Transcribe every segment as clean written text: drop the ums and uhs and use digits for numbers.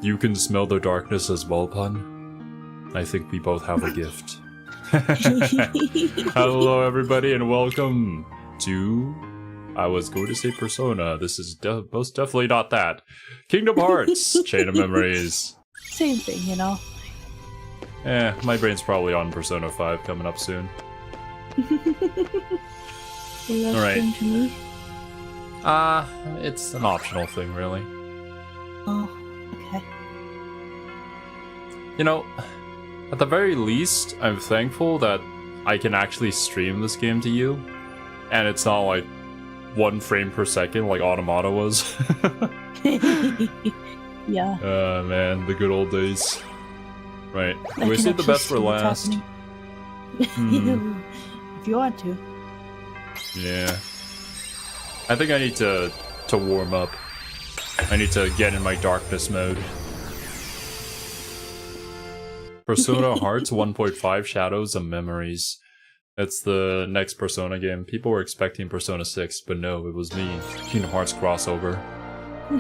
You can smell the darkness as well, pun. I think we both have a gift. Hello, everybody, and welcome to... I was going to say Persona. This is most definitely not that. Kingdom Hearts, Chain of Memories. Same thing, you know. My brain's probably on Persona 5 coming up soon. Alright. It's an optional thing, really. Oh, okay. You know, at the very least, I'm thankful that I can actually stream this game to you, and it's not like 1 frame per second like Automata was. Yeah. Man, the good old days. Right. We saved the best for last. If you want to. Yeah. I think I need to warm up. I need to get in my darkness mode. Persona Hearts 1.5 Shadows of Memories. It's the next Persona game. People were expecting Persona 6, but no, it was me. Kingdom Hearts crossover.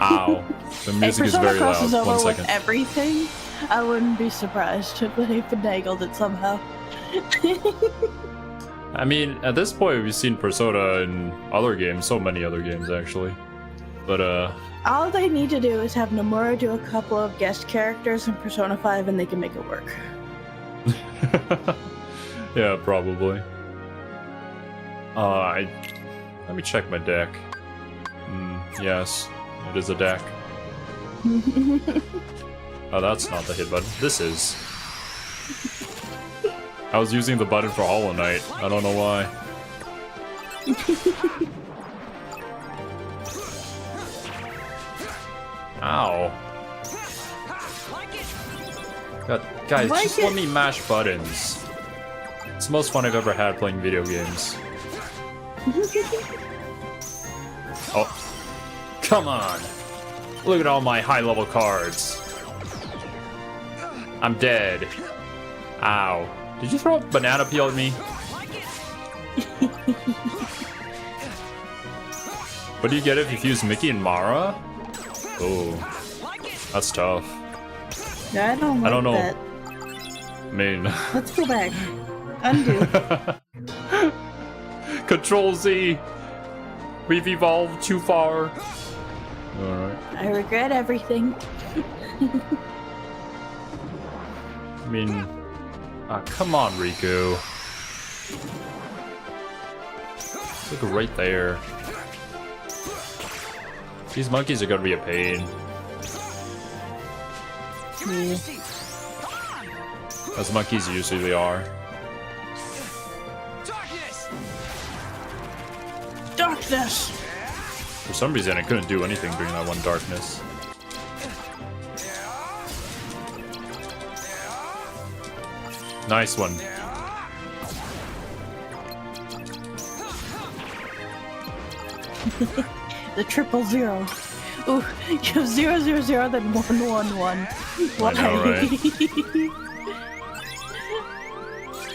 Ow. The music is very loud. Over 1 second. With everything, I wouldn't be surprised if they finagled it somehow. I mean, at this point, we've seen Persona in other games, so many other games, actually. But, all they need to do is have Nomura do a couple of guest characters in Persona 5 and they can make it work. Yeah, probably. Let me check my deck. Yes, it is a deck. Oh, that's not the hit button. This is. I was using the button for Hollow Knight. I don't know why. Ow. God, guys, just let me mash buttons. It's the most fun I've ever had playing video games. Oh. Come on. Look at all my high-level cards. I'm dead. Ow. Did you throw a banana peel at me? What do you get if you fuse Mickey and Mara? Oh, that's tough. Yeah, I don't know. That. I mean... Let's go back. Undo. Control Z! We've evolved too far. Alright. I regret everything. I mean... come on, Riku. Look right there. These monkeys are gonna be a pain. Yeah. As monkeys usually are. Darkness! For some reason, I couldn't do anything during that one darkness. Nice one. The 000. Ooh, you have 000, then 111. Why? I know, right?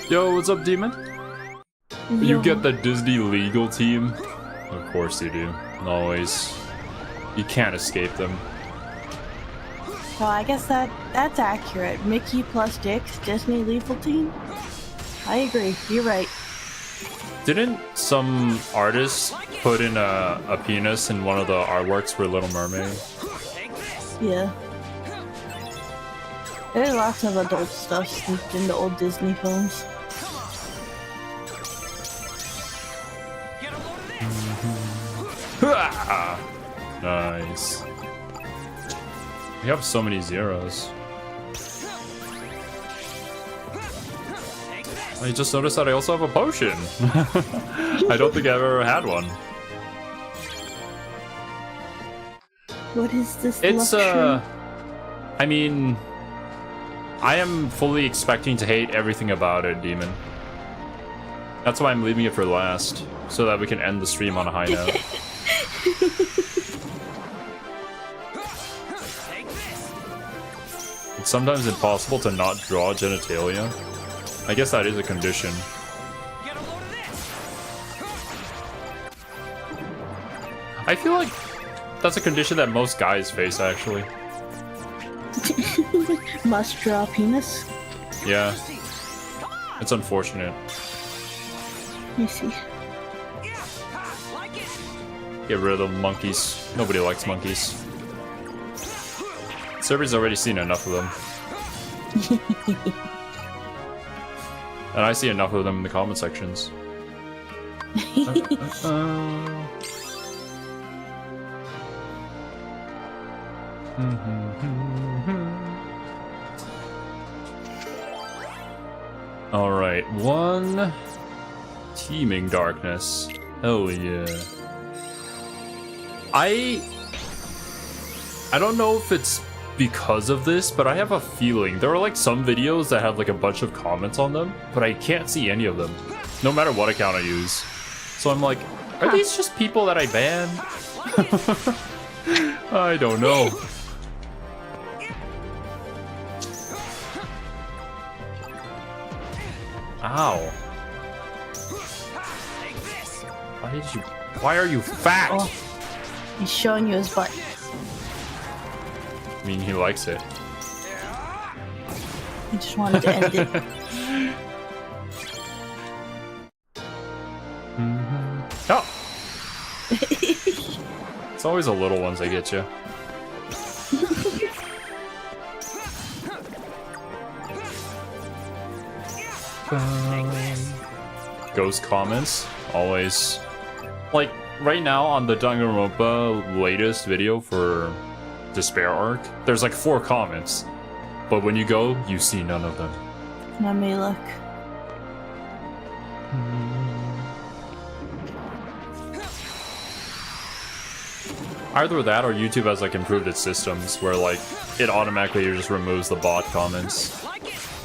Yo, what's up, Demon? You get the Disney legal team? Of course you do. Always. You can't escape them. Well, I guess that's accurate. Mickey plus Dick's Disney legal team? I agree. You're right. Didn't some artist put in a penis in one of the artworks for Little Mermaid? Yeah. There's lots of adult stuff sneaked in the old Disney films. Nice. We have so many zeros. I just noticed that I also have a potion. I don't think I've ever had one. What is this? It's I mean, I am fully expecting to hate everything about it, Demon. That's why I'm leaving it for last, so that we can end the stream on a high note. It's sometimes impossible to not draw genitalia. I guess that is a condition. I feel like that's a condition that most guys face, actually. Must draw penis. Yeah. It's unfortunate. Let me see. Get rid of the monkeys. Nobody likes monkeys. Cerby's already seen enough of them. And I see enough of them in the comment sections. Alright, one teeming darkness. Hell yeah. I don't know if it's because of this, but I have a feeling there are like some videos that have like a bunch of comments on them, but I can't see any of them, no matter what account I use. So I'm like, are these just people that I ban? I don't know. Ow. Why are you fat? Oh, he's showing you his butt. I mean, he likes it. He just wanted to end it. Oh! It's always the little ones that get you. Ghost comments, always. Like, right now on the Danganronpa latest video for Despair Arc, there's like 4 comments. But when you go, you see none of them. Let me look. Either that or YouTube has like improved its systems where like it automatically just removes the bot comments.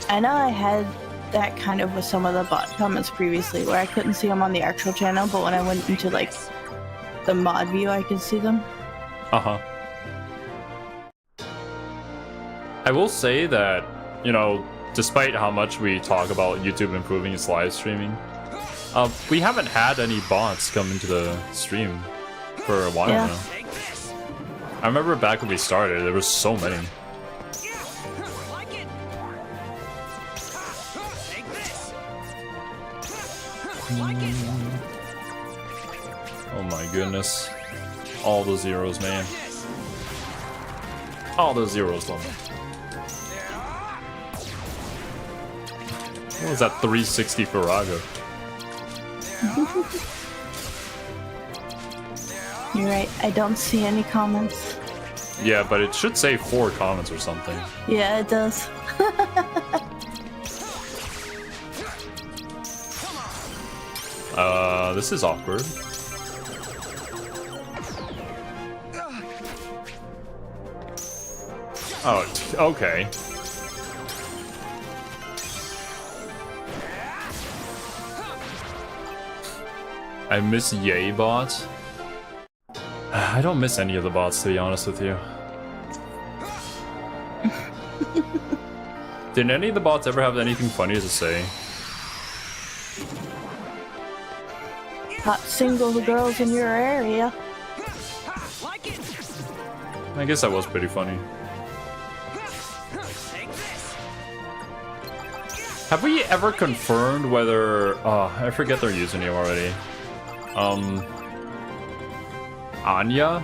I know I had that kind of with some of the bot comments previously where I couldn't see them on the actual channel, but when I went into like the mod view I could see them. Uh-huh. I will say that, you know, despite how much we talk about YouTube improving its live streaming, we haven't had any bots come into the stream for a while now. I remember back when we started, there was so many. Oh my goodness. All the zeros, man. All the zeros, love me. What was that 360 Farago? You're right, I don't see any comments. Yeah, but it should say 4 comments or something. Yeah, it does. This is awkward. Oh, okay. I miss Yay bots. I don't miss any of the bots, to be honest with you. Did any of the bots ever have anything funny to say? Hot single girls in your area. I guess that was pretty funny. Have we ever confirmed whether... I forget their username already. Anya?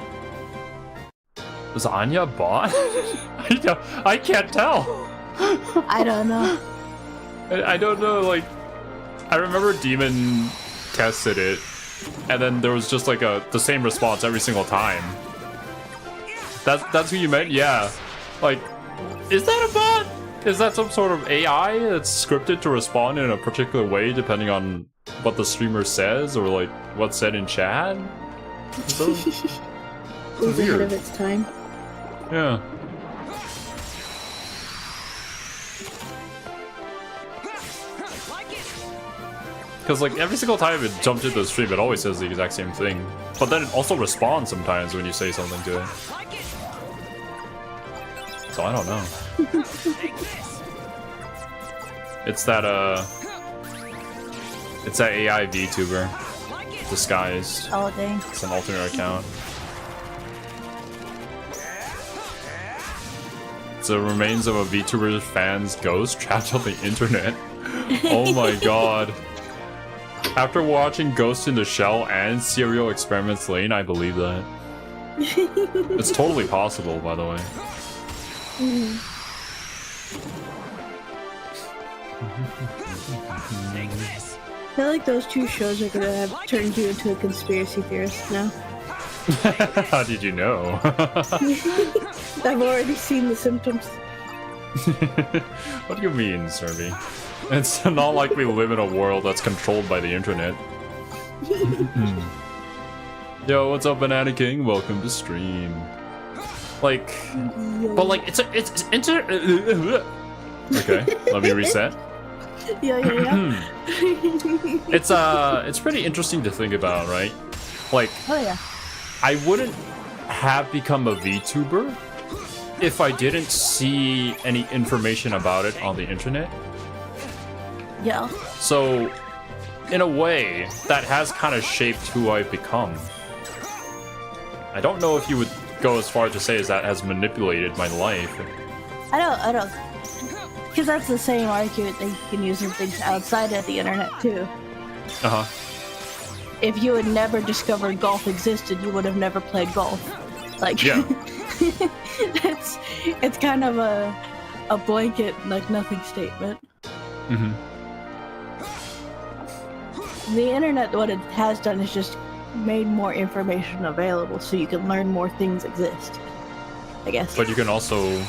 Was Anya bot? I can't tell. I don't know. I don't know, like... I remember Demon tested it, and then there was just like the same response every single time. That's who you meant? Yeah. Like, is that a bot? Is that some sort of AI that's scripted to respond in a particular way depending on what the streamer says or like what's said in chat? It was ahead of its time. Yeah. Because like every single time it jumped into the stream, it always says the exact same thing. But then it also responds sometimes when you say something to it. So I don't know. It's that AI VTuber disguised. Oh dang. It's an alternate account. It's the remains of a VTuber fan's ghost trapped on the internet. Oh my god. After watching Ghost in the Shell and Serial Experiments Lane, I believe that. It's totally possible, by the way. I feel like those two shows are gonna have turned you into a conspiracy theorist now. How did you know? I've already seen the symptoms. What do you mean, Cerby? It's not like we live in a world that's controlled by the internet. Yo, what's up, Banana King? Welcome to stream. Like, but like, it's okay, let me reset. Yeah. It's pretty interesting to think about, right? Like, Oh yeah. I wouldn't have become a VTuber if I didn't see any information about it on the internet. Yeah. So, in a way, that has kind of shaped who I've become. I don't know if you would go as far to say as that has manipulated my life. I don't. Because that's the same argument that you can use in things outside of the internet too. Uh-huh. If you had never discovered golf existed, you would have never played golf. Like, Yeah. it's kind of a blanket, like, nothing statement. Mm-hmm. The internet, what it has done is just made more information available so you can learn more things exist, I guess. But you can also,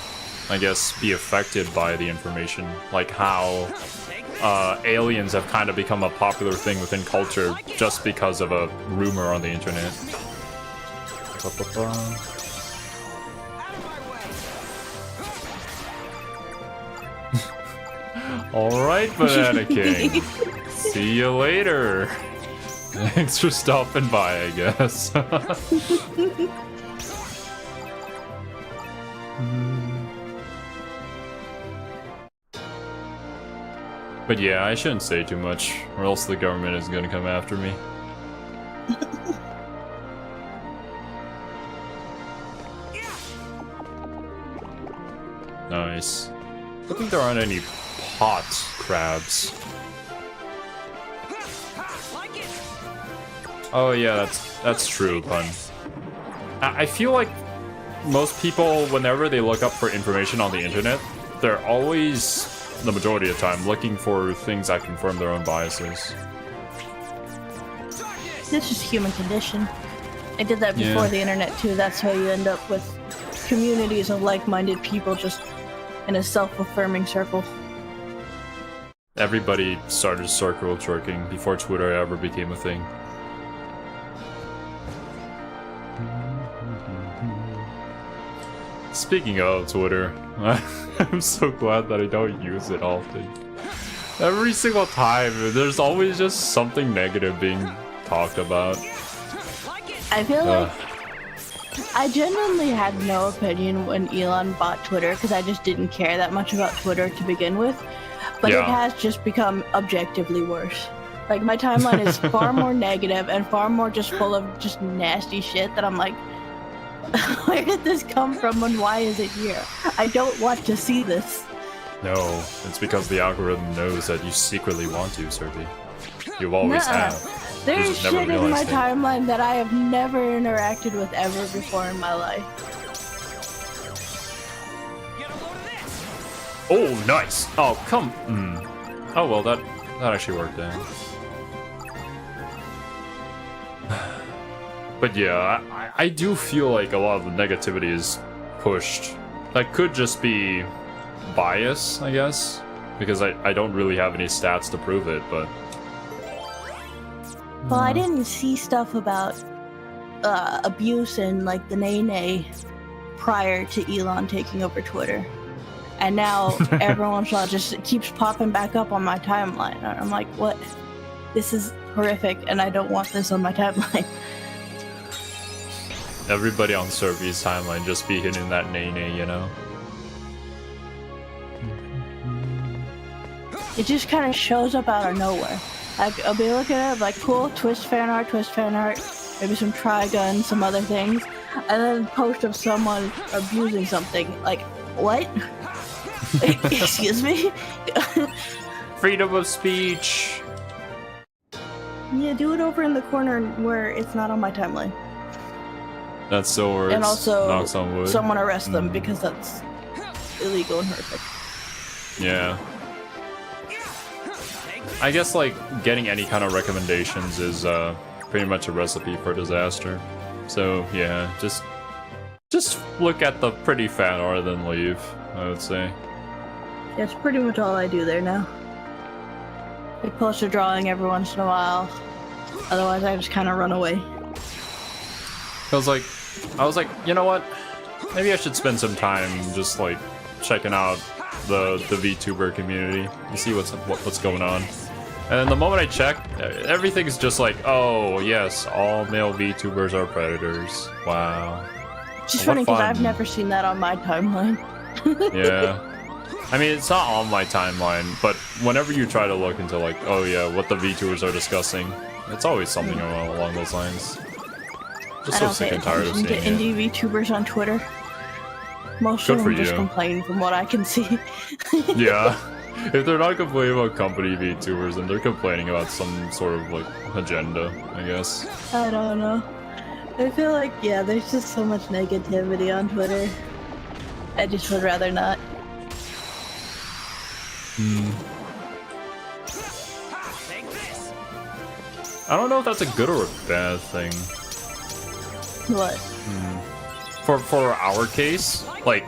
I guess, be affected by the information, like how aliens have kind of become a popular thing within culture just because of a rumor on the internet. Alright, Banana King. See you later. Thanks for stopping by, I guess. But yeah, I shouldn't say too much, or else the government is gonna come after me. Nice. I think there aren't any pot crabs. Oh yeah, that's true, Pun. I feel like most people, whenever they look up for information on the internet, they're always, the majority of the time, looking for things that confirm their own biases. It's just human condition. I did that before the internet too. That's how you end up with communities of like-minded people just in a self-affirming circle. Everybody started circle jerking before Twitter ever became a thing. Speaking of Twitter, I'm so glad that I don't use it often. Every single time, there's always just something negative being talked about. I feel like I genuinely had no opinion when Elon bought Twitter because I just didn't care that much about Twitter to begin with. But it has just become objectively worse. Like, my timeline is far more negative and far more just full of just nasty shit that I'm like, where did this come from and why is it here? I don't want to see this. No, it's because the algorithm knows that you secretly want to, Cerby. You always have. There's shit in my timeline that I have never interacted with ever before in my life. Oh, nice! Oh, come... Oh, well, that actually worked out. But yeah, I do feel like a lot of the negativity is pushed. That could just be bias, I guess, because I don't really have any stats to prove it, but... Well, I didn't see stuff about abuse and, like, the nay prior to Elon taking over Twitter. And now everyone's just keeps popping back up on my timeline. And I'm like, what? This is horrific, and I don't want this on my timeline. Everybody on Cerby's timeline just be hitting that nay, you know? It just kind of shows up out of nowhere. Like, I'll be looking at it, like, cool, twist fan art, maybe some Trigun, some other things, and then post of someone abusing something. Like, What? Excuse me? Freedom of speech. Yeah, do it over in the corner where it's not on my timeline. That's so worse. And also, knocks on wood. Someone arrest them because that's illegal and horrific. Yeah. I guess like getting any kind of recommendations is pretty much a recipe for disaster. So yeah, just look at the pretty fat art then leave, I would say. That's pretty much all I do there now. I post a drawing every once in a while. Otherwise, I just kind of run away. I was like, you know what? Maybe I should spend some time just like checking out the VTuber community and see what's going on. And the moment I check, everything's just like, oh yes, all male VTubers are predators. Wow. It's just funny because I've never seen that on my timeline. Yeah. I mean, it's not on my timeline, but whenever you try to look into like, oh yeah, what the VTubers are discussing, it's always something along those lines. Just so sick and tired of seeing it. Indie VTubers on Twitter. Most of them just complain from what I can see. Yeah. If they're not complaining about company VTubers, then they're complaining about some sort of like agenda, I guess. I don't know. I feel like, yeah, there's just so much negativity on Twitter. I just would rather not. I don't know if that's a good or a bad thing. What? For our case, like,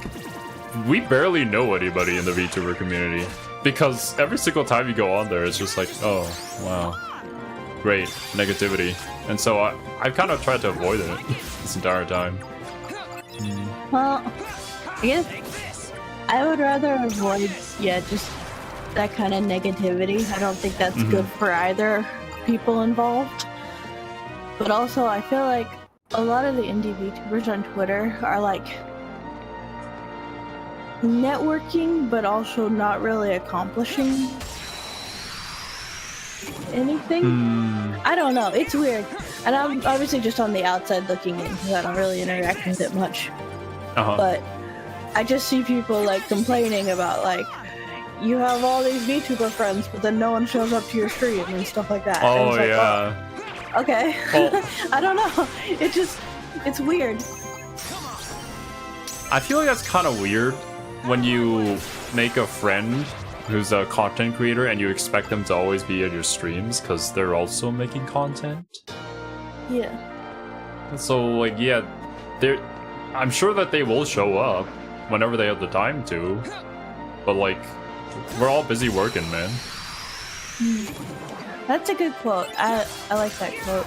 we barely know anybody in the VTuber community. Because every single time you go on there, it's just like, oh, wow. Great, negativity. And so I've kind of tried to avoid it this entire time. Well, I guess I would rather avoid, just that kind of negativity. I don't think that's good for either people involved. But also, I feel like a lot of the indie VTubers on Twitter are like networking, but also not really accomplishing anything. I don't know. It's weird. And I'm obviously just on the outside looking in because I don't really interact with it much. But I just see people like complaining about like, you have all these VTuber friends, but then no one shows up to your stream and stuff like that. Oh, like, yeah. oh, okay. Well, I don't know. It's weird. I feel like that's kind of weird when you make a friend who's a content creator and you expect them to always be at your streams because they're also making content. Yeah. So, like, yeah, I'm sure that they will show up whenever they have the time to, but like, we're all busy working, man. That's a good quote. I like that quote.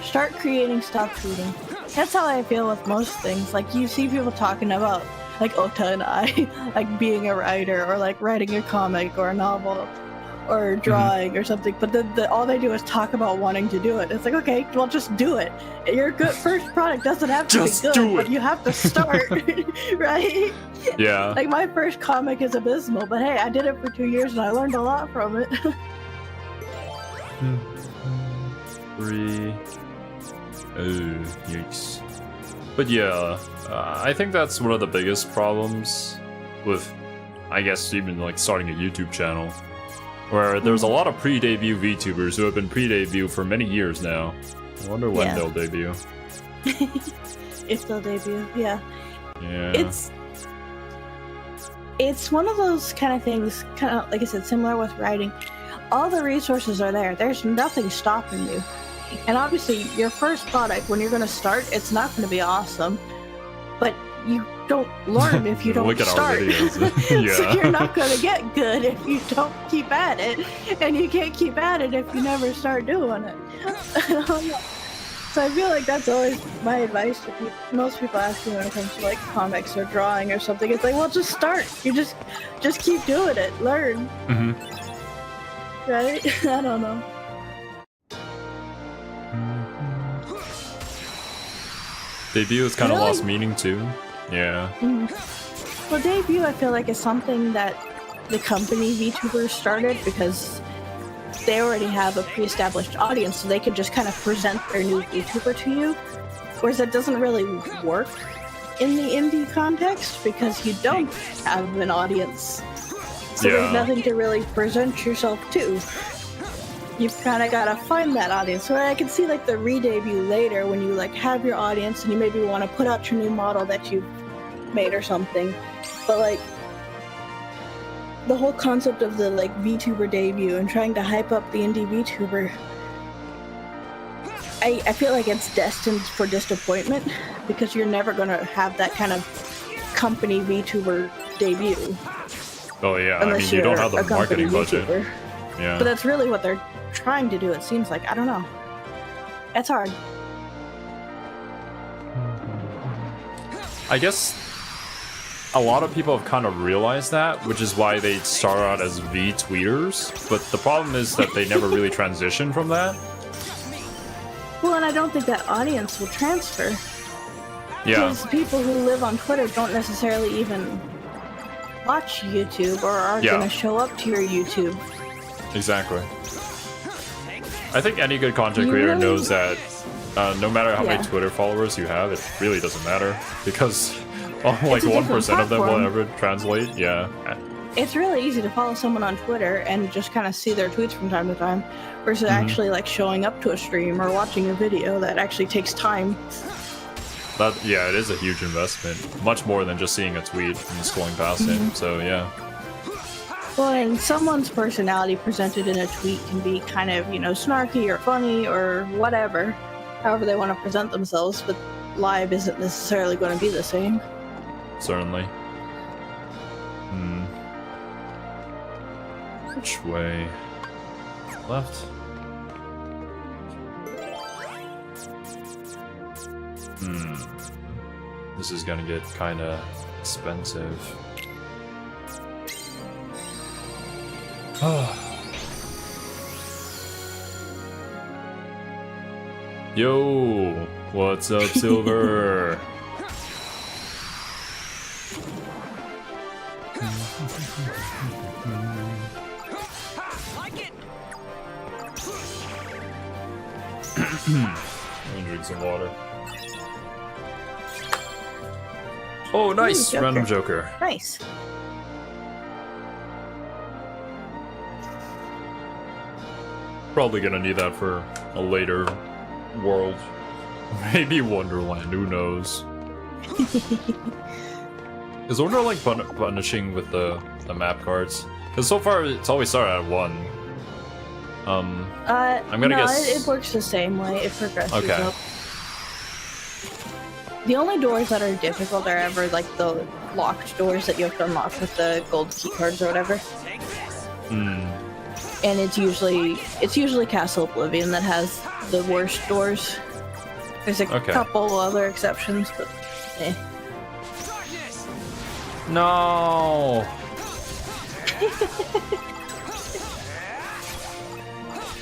Start creating, stop tweeting. That's how I feel with most things. Like, you see people talking about, like, Ota and I, like, being a writer, or, like, writing a comic, or a novel, or drawing, or something, but then all they do is talk about wanting to do it. It's like, okay, well, just do it. Your first product doesn't have to be good, but you have to start, right? Yeah. Like, my first comic is abysmal, but hey, I did it for 2 years, and I learned a lot from it. 3. Oh, yikes. But yeah, I think that's one of the biggest problems with, I guess, even like starting a YouTube channel, where there's a lot of pre-debut VTubers who have been pre-debut for many years now. I wonder when they'll debut. If they'll debut, yeah. Yeah. It's one of those kind of things, kind of like I said, similar with writing. All the resources are there. There's nothing stopping you. And obviously, your first product, when you're going to start, it's not going to be awesome. But you don't learn if you don't Look at start. our videos. Yeah. So you're not going to get good if you don't keep at it. And you can't keep at it if you never start doing it. So I feel like that's always my advice to people. Most people ask me when it comes to like comics or drawing or something. It's like, well, just start. You just keep doing it. Learn. Right? I don't know. Debut has kind of lost meaning too. Yeah. Well, debut, I feel like, is something that the company VTubers started because they already have a pre-established audience, so they could just kind of present their new VTuber to you. Whereas it doesn't really work in the indie context because you don't have an audience. So there's nothing to really present yourself to. You've kind of got to find that audience. So I can see like the re-debut later when you like have your audience and you maybe want to put out your new model that you've made or something. But like the whole concept of the like VTuber debut and trying to hype up the indie VTuber, I feel like it's destined for disappointment because you're never going to have that kind of company VTuber debut. Oh yeah, I mean you don't have the marketing budget. Yeah. But that's really what they're trying to do, it seems like. I don't know. It's hard. I guess a lot of people have kind of realized that, which is why they start out as V-tweeters. But the problem is that they never really transition from that. Well, and I don't think that audience will transfer. Yeah. Because people who live on Twitter don't necessarily even watch YouTube or are going to show up to your YouTube. Exactly. I think any good content creator knows that no matter how many Twitter followers you have, it really doesn't matter because like 1% of them will ever translate. Yeah. It's really easy to follow someone on Twitter and just kind of see their tweets from time to time versus actually like showing up to a stream or watching a video that actually takes time. Yeah, it is a huge investment. Much more than just seeing a tweet and scrolling past it. So yeah. Well, and someone's personality presented in a tweet can be kind of, you know, snarky or funny or whatever, however they want to present themselves, but live isn't necessarily going to be the same. Certainly. Which way? Left? This is gonna get kinda expensive. Yo, what's up, Silver? Let me drink some water. Oh, nice! Ooh, Random Joker. Nice. Probably gonna need that for a later world. Maybe Wonderland, who knows? Is Wonderland punishing with the map cards? Because so far it's always started at 1. I'm gonna guess... it works the same way. It progresses okay. up. The only doors that are difficult are ever like the locked doors that you have to unlock with the gold key cards or whatever. And it's usually Castle Oblivion that has the worst doors. There's a couple other exceptions, but No.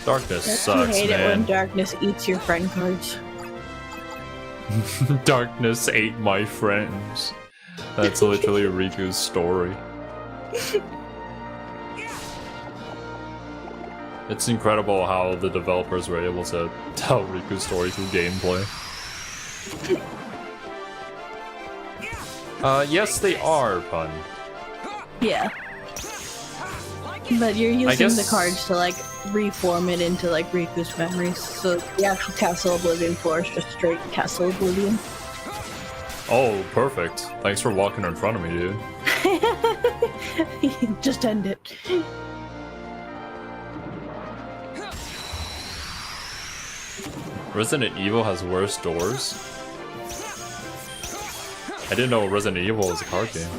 Darkness sucks, I hate man. it when darkness eats your friend cards. Darkness ate my friends. That's literally Riku's story. It's incredible how the developers were able to tell Riku's story through gameplay. Yes, they are, Pun. Yeah. But you're using the cards to, like, reform it into, like, Riku's memories. So the actual Castle Oblivion floor is just straight Castle Oblivion. Oh, perfect. Thanks for walking in front of me, dude. Just end it. Resident Evil has worse doors? I didn't know Resident Evil was a card game.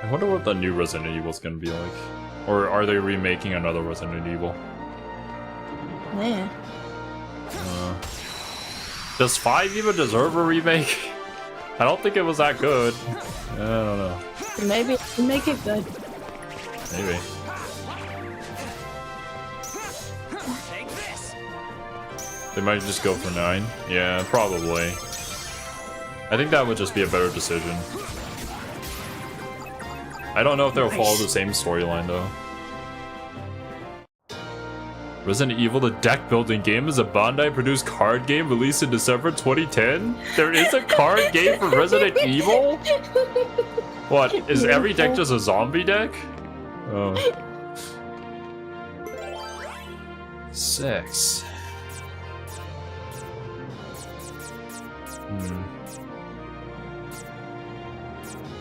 I wonder what the new Resident Evil is gonna be like. Or are they remaking another Resident Evil? Yeah. Does 5 even deserve a remake? I don't think it was that good. I don't know. Maybe make it good. Maybe. They might just go for 9. Yeah, probably. I think that would just be a better decision. I don't know if they'll follow the same storyline though. Resident Evil, the deck building game, is a Bandai produced card game released in December 2010? There is a card game for Resident Evil? What, is every deck just a zombie deck? Oh. 6.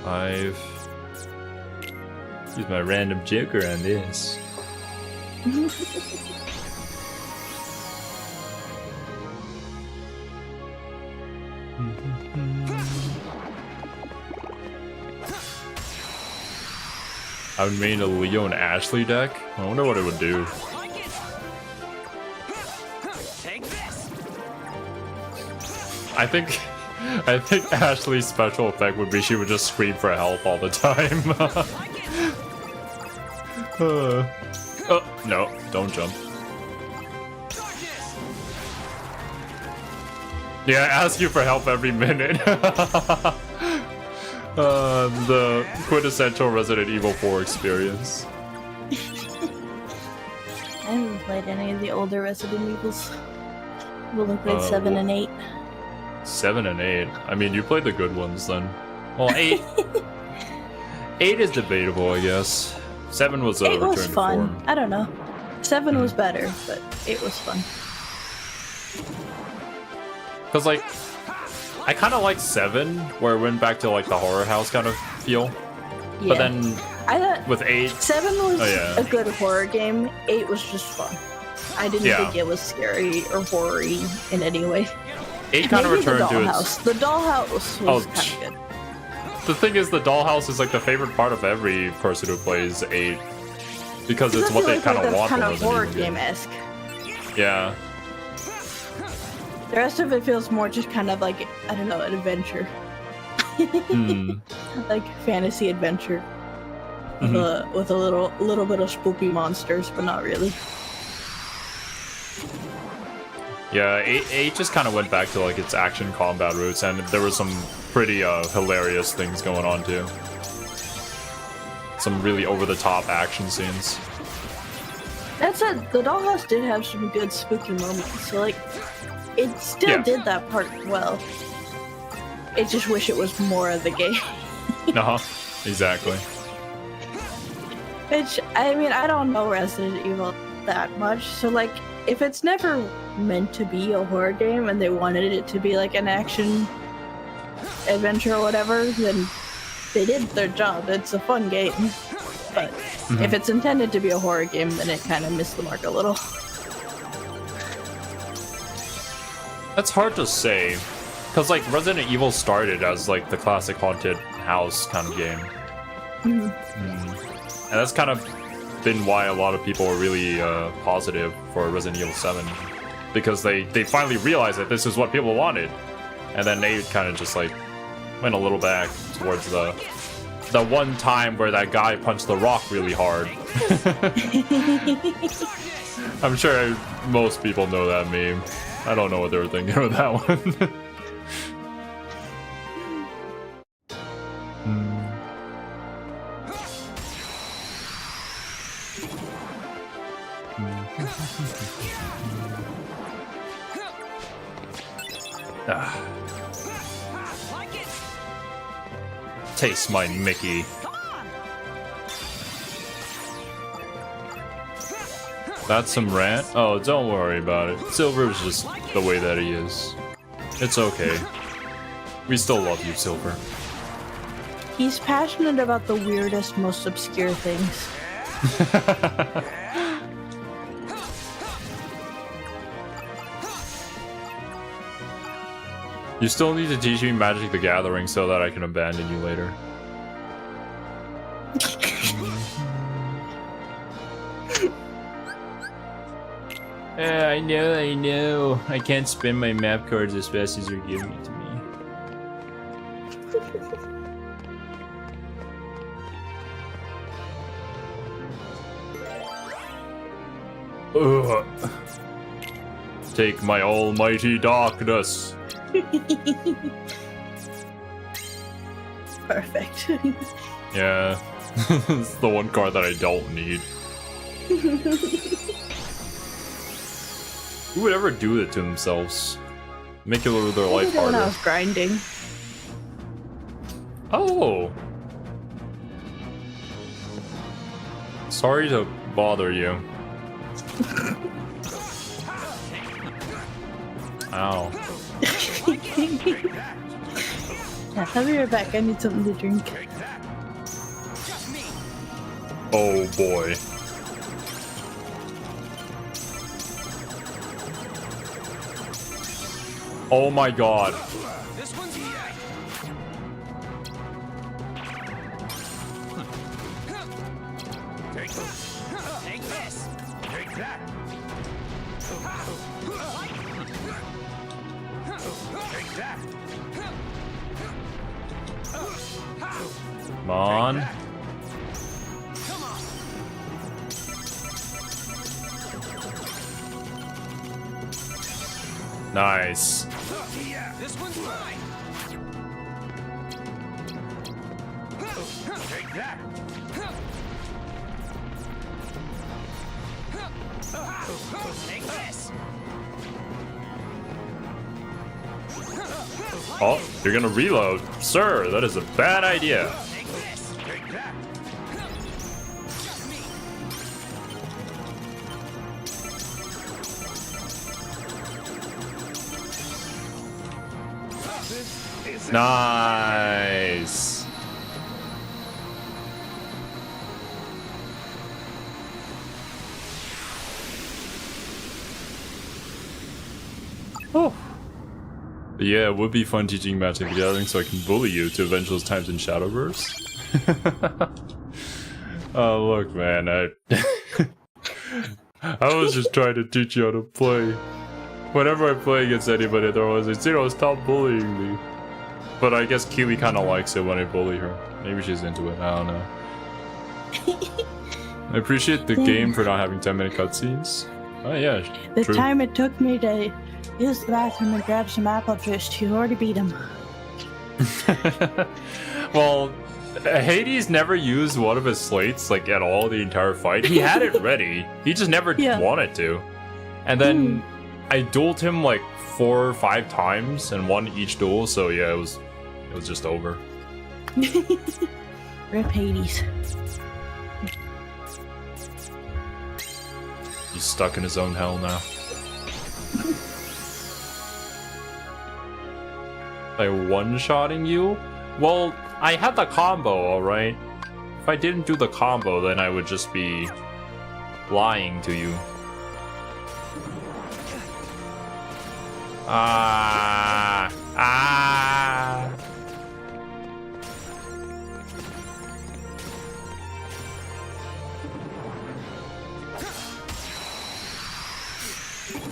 5. Use my random joker on this. I would made a Leo and Ashley deck. I wonder what it would do. I think Ashley's special effect would be she would just scream for help all the time. Oh, no, don't jump. Yeah, ask you for help every minute. The quintessential Resident Evil 4 experience. I haven't played any of the older Resident Evils. I've only played 7 and 8. 7 and 8? I mean, you played the good ones then. Well, 8... 8 is debatable, I guess. 7 was a return to form. 8 was fun. I don't know. 7 was better, but 8 was fun. Because, like, I kind of like 7, where it went back to, like, the horror house kind of feel. Yeah. But then, I thought with 8... 7 was a good horror game. 8 was just fun. I didn't think it was scary or horror-y in any way. 8 kind of returned to its... The dollhouse was kind of good. The thing is, the dollhouse is, like, the favorite part of every person who plays 8. Because it's what they kind of want. Kind of horror game-esque. Yeah. The rest of it feels more just kind of like, I don't know, an adventure. Like fantasy adventure. With a little bit of spooky monsters, but not really. Yeah, 8 just kind of went back to like its action combat roots, and there were some pretty hilarious things going on too. Some really over-the-top action scenes. That said, the dollhouse did have some good spooky moments, so like, it still did that part well. I just wish it was more of the game. Exactly. Which, I mean, I don't know Resident Evil that much, so like, if it's never meant to be a horror game and they wanted it to be like an action adventure or whatever, then they did their job. It's a fun game. But if it's intended to be a horror game, then it kind of missed the mark a little. That's hard to say, because like Resident Evil started as like the classic haunted house kind of game. And that's kind of been why a lot of people are really positive for Resident Evil 7, because they finally realized that this is what people wanted, and then they kind of just like went a little back towards the one time where that guy punched the rock really hard. I'm sure most people know that meme. I don't know what they were thinking with that one. Taste my Mickey. That's some rant? Oh, don't worry about it. Silver's just the way that he is. It's okay. We still love you, Silver. He's passionate about the weirdest, most obscure things. You still need to teach me Magic the Gathering so that I can abandon you later. I know. I can't spend my map cards as fast as you're giving it to me. Ugh. Take my almighty darkness. Perfect. Yeah. It's the one card that I don't need. Who would ever do it to themselves? Make it a little their life harder. When I was grinding. Oh! Sorry to bother you. Ow. Yeah, I'll be right back. I need something to drink. Oh boy. Oh my god. Come on. Nice. This one's mine. Take that. Take this. Oh, you're gonna reload. Sir, that is a bad idea. Take this. Take that. Nice. Oh. But yeah, it would be fun teaching Magic the Gathering so I can bully you to avenge those times in Shadowverse. Oh, look, man, I was just trying to teach you how to play. Whenever I play against anybody, they're always like, Zero, stop bullying me. But I guess Kiwi kind of likes it when I bully her. Maybe she's into it, I don't know. I appreciate the game for not having 10-minute cutscenes. Oh yeah, The true. time it took me to use the bathroom and grab some apple juice, you already beat him. Well, Hades never used one of his slates, like, at all the entire fight. He had it ready. He just never wanted to. And then I dueled him, like, 4 or 5 times and won each duel, so yeah, it was just over. Rip Hades. He's stuck in his own hell now. By one-shotting you? Well, I had the combo, alright? If I didn't do the combo, then I would just be lying to you.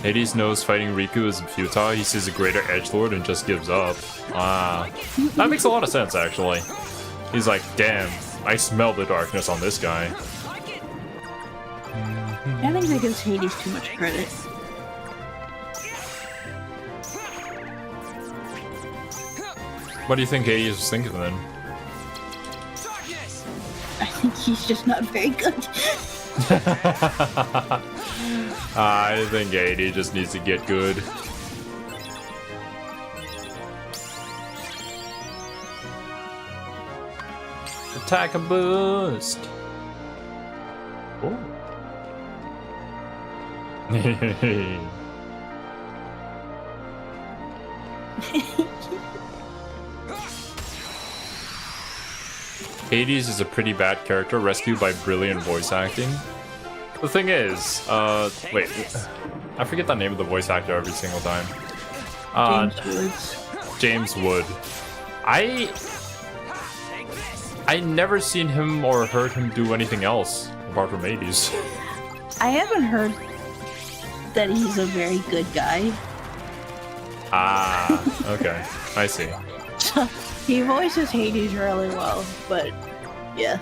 Hades knows fighting Riku is futile. He sees a greater edgelord and just gives up. That makes a lot of sense, actually. He's like, damn, I smell the darkness on this guy. I think that gives Hades too much credit. What do you think Hades was thinking then? I think he's just not very good. I think Hades just needs to get good. Attack and boost. Oh. Hades is a pretty bad character, rescued by brilliant voice acting. The thing is, wait, I forget the name of the voice actor every single time. James Wood. I never seen him or heard him do anything else apart from Hades. I haven't heard that he's a very good guy. Ah, okay, I see. He voices Hades really well, but yeah.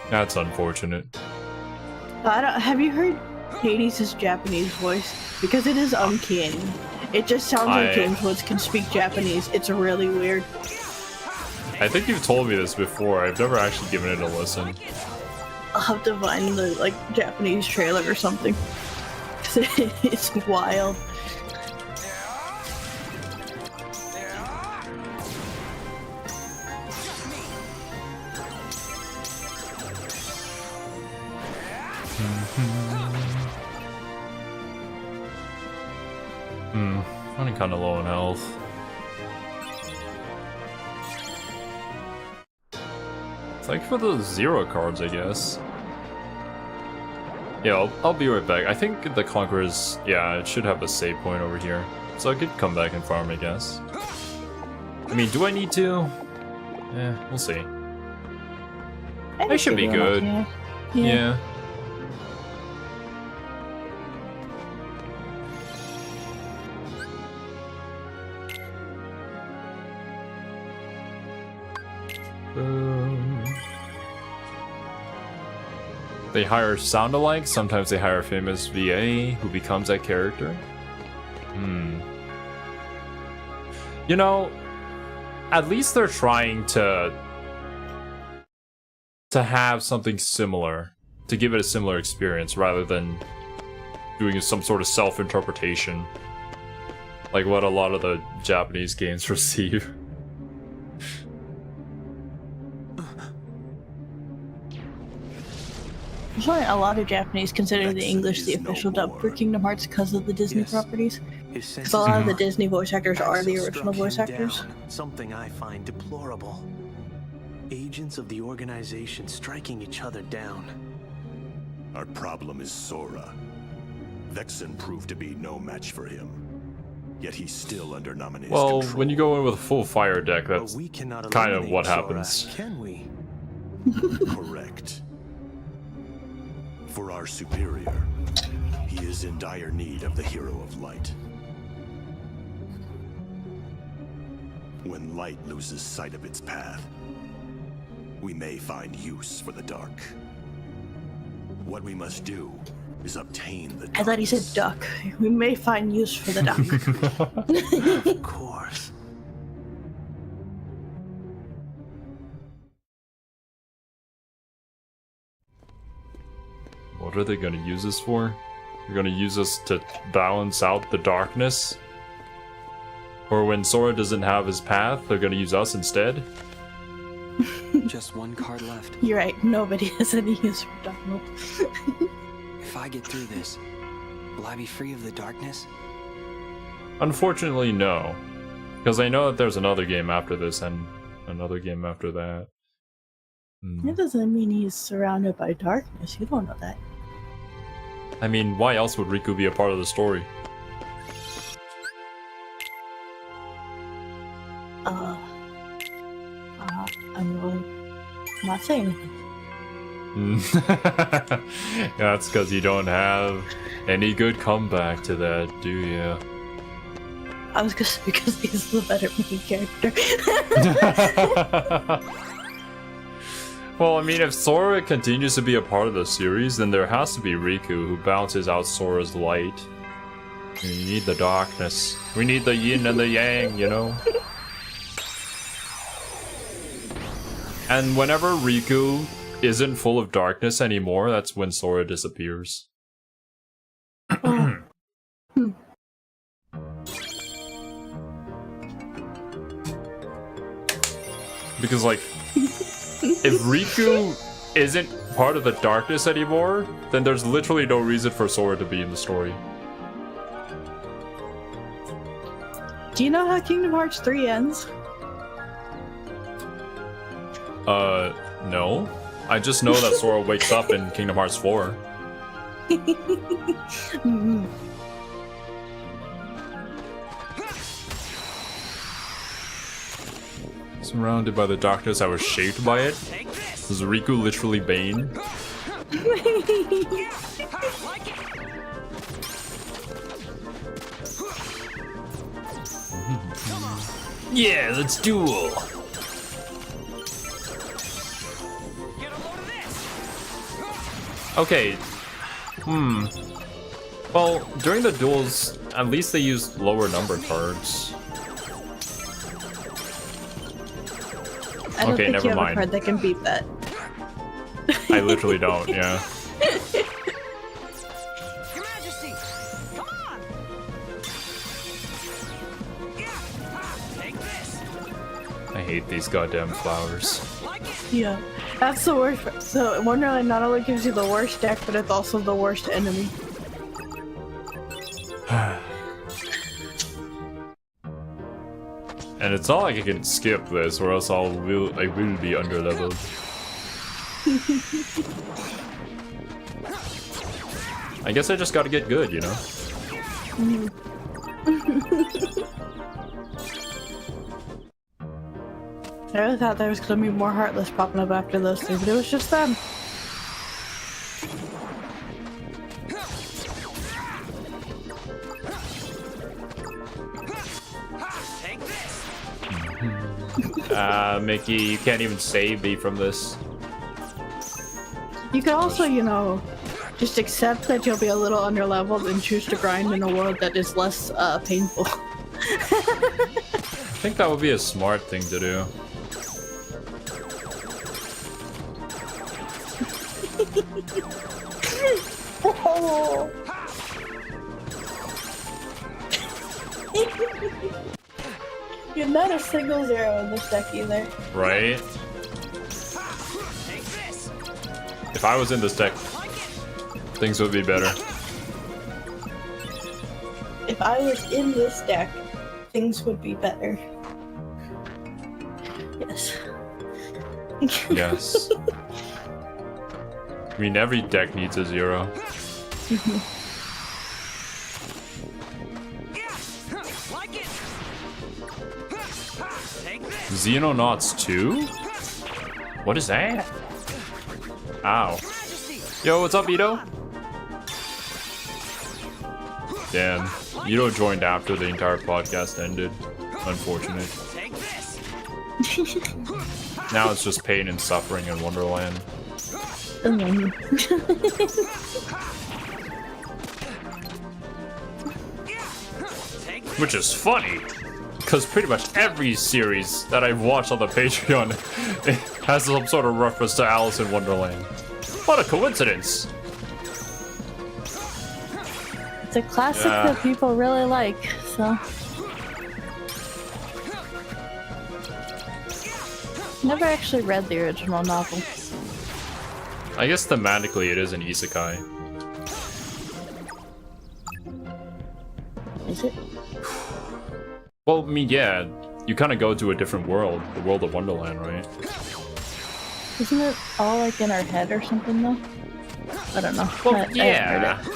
That's unfortunate. Have you heard Hades' Japanese voice? Because it is uncanny. It just sounds like James Woods can speak Japanese. It's really weird. I think you've told me this before. I've never actually given it a listen. I'll have to find the Japanese trailer or something. It's wild. Running kind of low in health. Thank you for the 0 cards, I guess. Yeah, I'll be right back. I think the Conquerors, yeah, it should have a save point over here. So I could come back and farm, I guess. I mean, do I need to? We'll see. It should be good. Yeah. They hire sound-alike, sometimes they hire a famous VA who becomes that character. You know, at least they're trying to have something similar, to give it a similar experience rather than doing some sort of self-interpretation like what a lot of the Japanese games receive. There's why a lot of Japanese consider the English the official dub for Kingdom Hearts because of the Disney properties. Because a lot of the Disney voice actors are the original voice actors. Something I find deplorable. Agents of the organization striking each other down. Our problem is Sora. Vexen proved to be no match for him. Yet he's still under Nominee's control. When you go in with a full fire deck, that's kind of what happens. Can we? Correct. For our superior, he is in dire need of the Hero of Light. When light loses sight of its path, we may find use for the dark. What we must do is obtain the darkness. I thought he said duck. We may find use for the duck. Of course. What are they going to use this for? They're going to use this to balance out the darkness? Or when Sora doesn't have his path, they're going to use us instead? Just one card left. You're right, nobody has any use for Donald. If I get through this, will I be free of the darkness? Unfortunately, no. Because I know that there's another game after this and another game after that. That doesn't mean he's surrounded by darkness. You don't know that. I mean, why else would Riku be a part of the story? I'm really not saying anything. That's because you don't have any good comeback to that, do you? I was gonna say because he's the better main character. Well, I mean, if Sora continues to be a part of the series, then there has to be Riku who balances out Sora's light. We need the darkness. We need the yin and the yang, you know? And whenever Riku isn't full of darkness anymore, that's when Sora disappears. Because, like, if Riku isn't part of the darkness anymore, then there's literally no reason for Sora to be in the story. Do you know how Kingdom Hearts 3 ends? No. I just know that Sora wakes up in Kingdom Hearts 4. Surrounded by the darkness, I was shaped by it. Was Riku literally Bane? Yeah, let's duel! Okay. Well, during the duels, at least they used lower number cards. I don't Okay, think never you have mind. a card that can beat that. I literally don't, yeah. Your Majesty, Come on. Take this. I hate these goddamn flowers. Like it. Yeah, that's the worst. So Wonderland not only gives you the worst deck, but it's also the worst enemy. And it's not like I can skip this, or else I will be underleveled. I guess I just gotta get good, you know? I really thought there was gonna be more Heartless popping up after those two, but it was just them. Take this. Mickey, you can't even save me from this. You could also, you know, just accept that you'll be a little underleveled and choose to grind in a world that is less painful. I think that would be a smart thing to do. Oh. You're not a single zero in this deck either. Right? Take this. If I was in this deck, things would be better. If I was in this deck, things would be better. Yes. Yes. I mean, every deck needs a zero. Like it. Take this. Xenonauts 2? What is that? Ow. Majesty. Yo, what's up, Ito? Damn. Ito joined after the entire podcast ended. Unfortunate. Take this. Now it's just pain and suffering in Wonderland. Take this. Which is funny, because pretty much every series that I've watched on the Patreon has some sort of reference to Alice in Wonderland. What a coincidence! It's a classic that people really like, so. Never actually read the original novel. I guess thematically it is an isekai. Is it? Well, I mean, yeah, you kind of go to a different world, the world of Wonderland, right? Isn't it all like in our head or something though? I don't know. Well, I haven't yeah. heard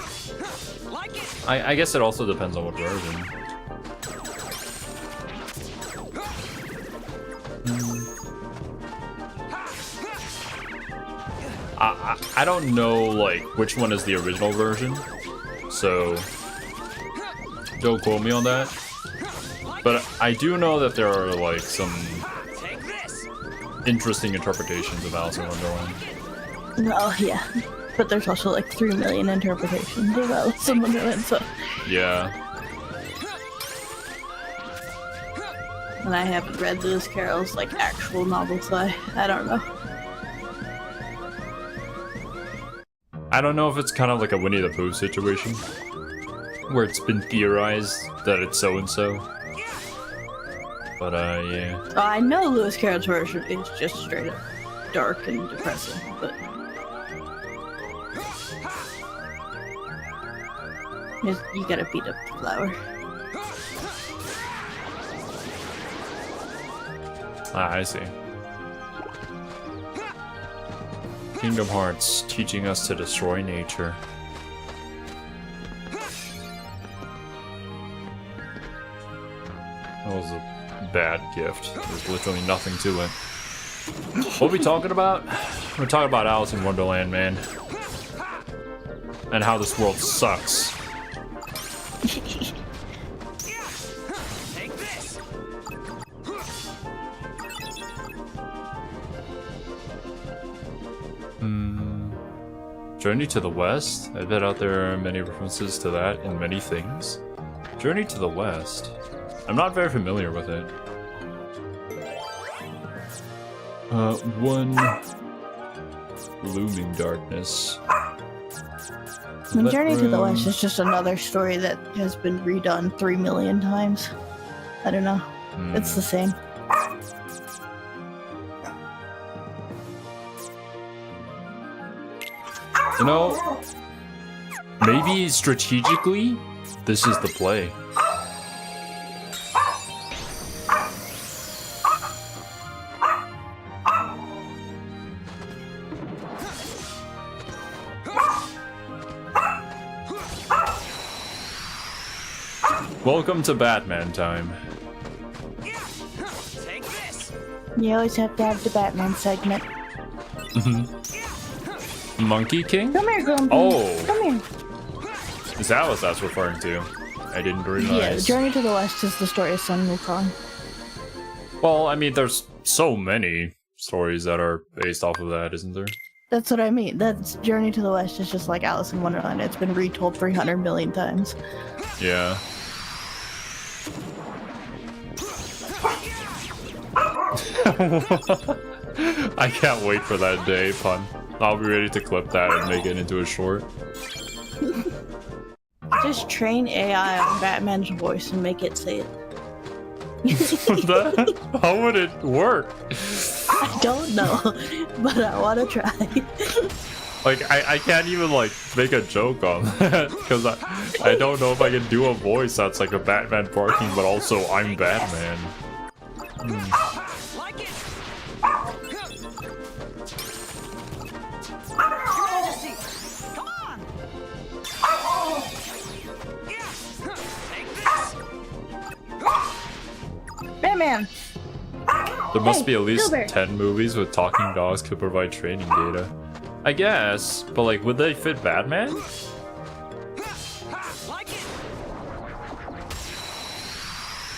it. Like it. I guess it also depends on what version. I don't know, like, which one is the original version, so don't quote me on that. But I do know that there are, like, some Take this. interesting interpretations of Alice in Wonderland. Well, yeah. But there's also like 3 million interpretations of Alice in Wonderland, so. Yeah. And I haven't read Lewis Carroll's like actual novel, so I don't know. I don't know if it's kind of like a Winnie the Pooh situation, where it's been theorized that it's so-and-so. But, yeah. Oh, I know Lewis Carroll's version is just straight up dark and depressing, but... You gotta beat up the flower. Ah, I see. Kingdom Hearts, teaching us to destroy nature. That was a bad gift. There's literally nothing to it. What are we talking about? We're talking about Alice in Wonderland, man. And how this world sucks. Take this. Journey to the West? I bet out there are many references to that in many things. Journey to the West. I'm not very familiar with it. One looming darkness. And Journey to the West is just another story that has been redone 3 million times. I don't know. It's the same. You know, maybe strategically, this is the play. Welcome to Batman time. Take this. You always have to have the Batman segment. Monkey King? Come here, Grumpy. Oh. Come here. Is that what that's referring to? I didn't Yeah, realize. Journey to the West is the story of Sun Wukong. Well, I mean, there's so many stories that are based off of that, isn't there? That's what I mean. That's Journey to the West is just like Alice in Wonderland. It's been retold 300 million times. Yeah. I can't wait for that day, pun. I'll be ready to clip that and make it into a short. Just train AI on Batman's voice and make it say it. How would it work? I don't know, but I want to try. Like, I can't even, like, make a joke on that, because I don't know if I can do a voice that's like a Batman barking, but also I'm Batman. Like it. Come on. Take this. Batman! There must Hey, be at least Silver. 10 movies with talking dogs could provide training data. I guess, but like, would they fit Batman? Like it.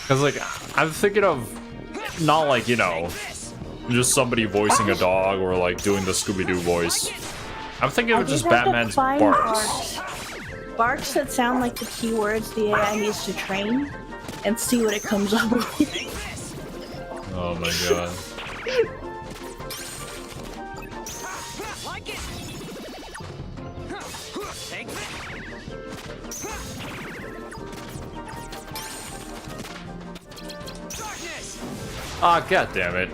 Because like, I'm thinking of not like, you know, just somebody voicing a dog or like doing the Scooby-Doo voice. I'm thinking of just Batman's barks. Barks that sound like the keywords the AI needs to train and see what it comes up with. Take this. Oh my god. Like it. Take this. Darkness. Ah, god damn it.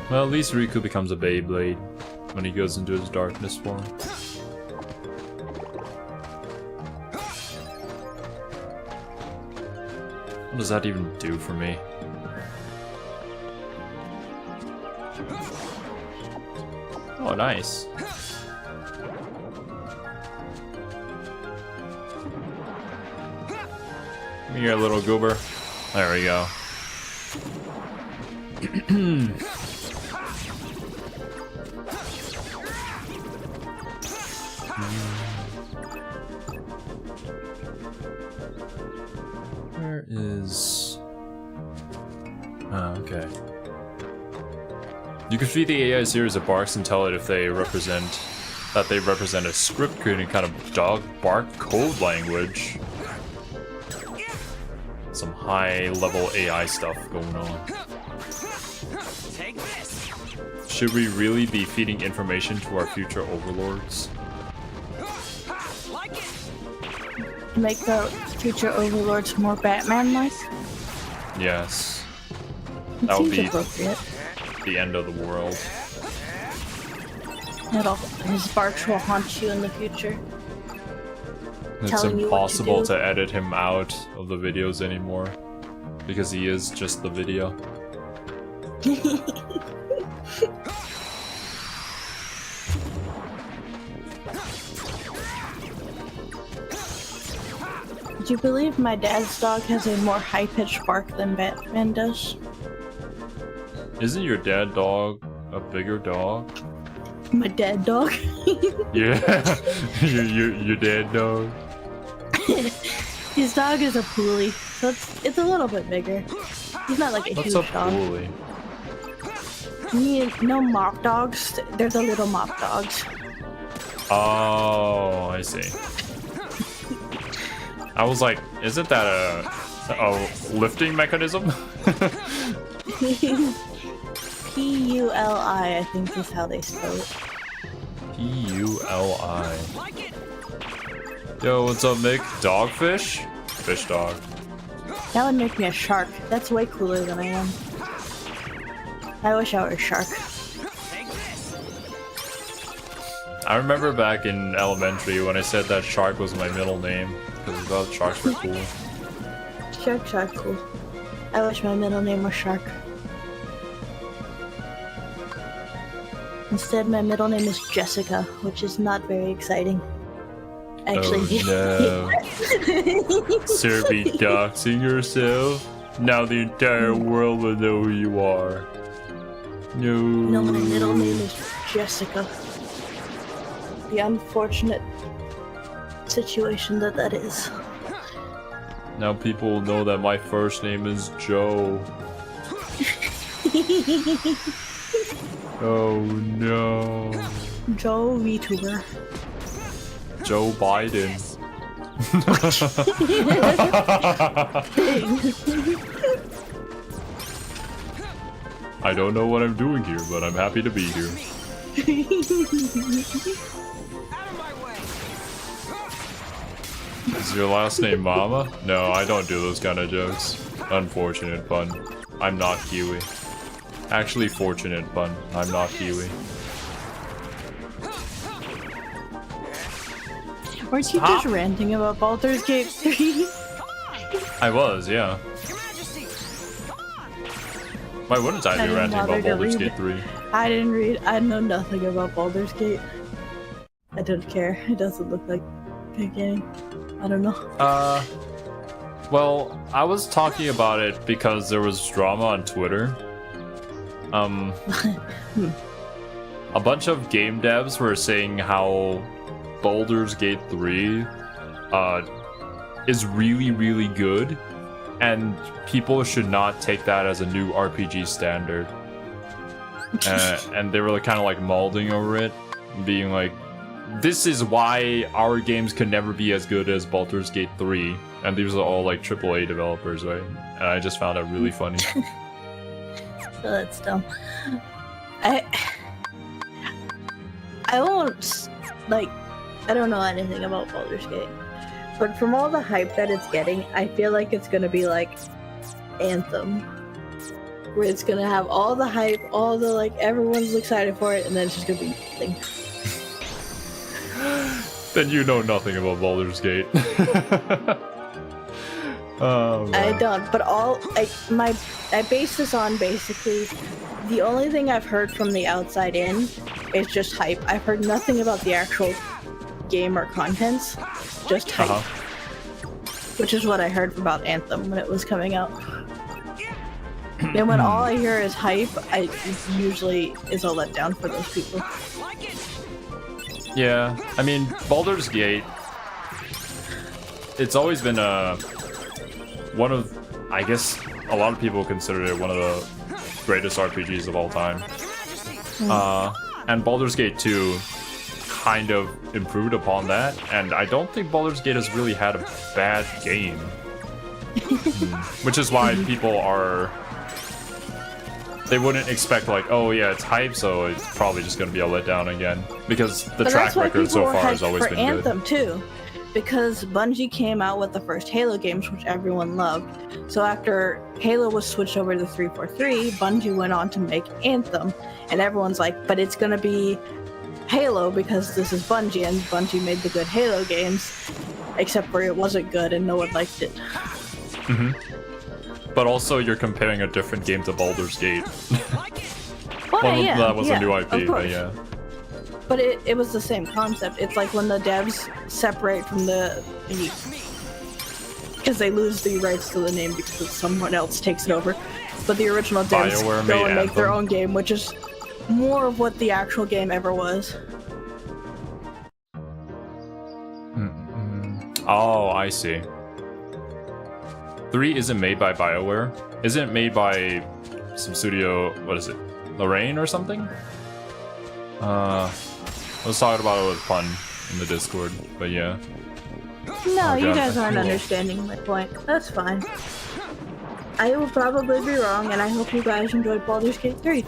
Well, at least Riku becomes a Beyblade when he goes into his darkness form. What does that even do for me? Oh, nice. Come here, little goober. There we go. Where is... Oh, okay. You can feed the AI a series of barks and tell it if they represent a script creating kind of dog bark code language. Some high level AI stuff going on. Take this. Should we really be feeding information to our future overlords? Like it. Make the future overlords more Batman-like. Yes. It That would seems be appropriate. the end of the world. His barks will haunt you in the future. It's Telling you what to impossible do. to edit him out of the videos anymore because he is just the video. Do you believe my dad's dog has a more high-pitched bark than Batman does? Isn't your dad dog a bigger dog? My dad dog? Yeah, your dad dog. His dog is a poolie, so it's a little bit bigger. He's not like a What's huge a dog. pulley? You know mop dogs? They're the little mop dogs. Oh, I see. I was like, isn't that a lifting mechanism? P-U-L-I, I think is how they spell it. P-U-L-I. Yo, what's up, Mick? Dogfish? Fish dog. That would make me a shark. That's way cooler than I am. I wish I were a shark. I remember back in elementary when I said that shark was my middle name because I thought sharks were cool. Shark, cool. I wish my middle name was Shark. Instead, my middle name is Jessica, which is not very exciting. Actually. Oh no. Cerby doxing yourself? Now the entire world will know who you are. No. No, my middle name is Jessica. The unfortunate situation that is. Now people will know that my first name is Joe. Oh no. Joe VTuber. Joe Biden. I don't know what I'm doing here, but I'm happy to be here. Is your last name Mama? No, I don't do those kind of jokes. Unfortunate pun. I'm not Kiwi. Actually, fortunate pun. I'm not Kiwi. Weren't you just ranting about Baldur's Gate 3? I was, yeah. Why wouldn't I be ranting about Baldur's Gate 3? I didn't read. I know nothing about Baldur's Gate. I don't care. It doesn't look like a good game. I don't know. Well, I was talking about it because there was drama on Twitter. A bunch of game devs were saying how Baldur's Gate 3 is really, really good, and people should not take that as a new RPG standard. And they were kind of like molding over it, being like, this is why our games can never be as good as Baldur's Gate 3. And these are all like AAA developers, right? And I just found that really funny. So that's dumb. I won't, like, I don't know anything about Baldur's Gate. But from all the hype that it's getting, I feel like it's gonna be like Anthem. Where it's gonna have all the hype, all the, like, everyone's excited for it, and then it's just gonna be nothing. Then you know nothing about Baldur's Gate. Oh, I don't, but I base this on basically the only thing I've heard from the outside in is just hype. I've heard nothing about the actual game or contents, just hype. Which is what I heard about Anthem when it was coming out. And when all I hear is hype, it usually is a letdown for those people. Yeah, I mean, Baldur's Gate, it's always been one of, I guess, a lot of people consider it one of the greatest RPGs of all time. And Baldur's Gate 2 kind of improved upon that, and I don't think Baldur's Gate has really had a bad game. Which is why people are... They wouldn't expect, like, oh yeah, it's hype, so it's probably just going to be a letdown again. Because the track record so far has always been good. Anthem too, because Bungie came out with the first Halo games, which everyone loved. So after Halo was switched over to 343, Bungie went on to make Anthem, and everyone's like, but it's going to be Halo because this is Bungie, and Bungie made the good Halo games, except for it wasn't good and no one liked it. But also, you're comparing a different game to Baldur's Gate. Well, yeah, that was a new of IP, course. but yeah. But it was the same concept. It's like when the devs separate from the because they lose the rights to the name because someone else takes it over. But the original devs BioWare go and made make their Anthem. own game, which is more of what the actual game ever was. Oh, I see. 3 isn't made by BioWare? Isn't it made by some studio, what is it, Lorraine or something? I was talking about it with Pun in the Discord, but yeah. No, Oh, you God. guys aren't understanding my point. That's fine. I will probably be wrong, and I hope you guys enjoyed Baldur's Gate 3.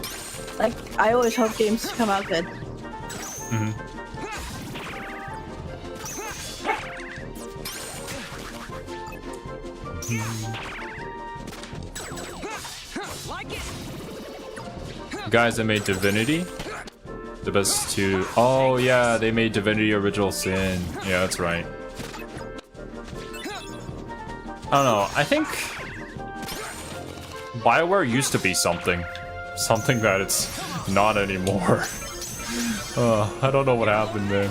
Like, I always hope games come out good. Mm-hmm. Like it. Guys that made Divinity, the best two. Oh yeah, they made Divinity Original Sin. Yeah, that's right. I don't know. I think BioWare used to be something that it's not anymore. I don't know what happened there.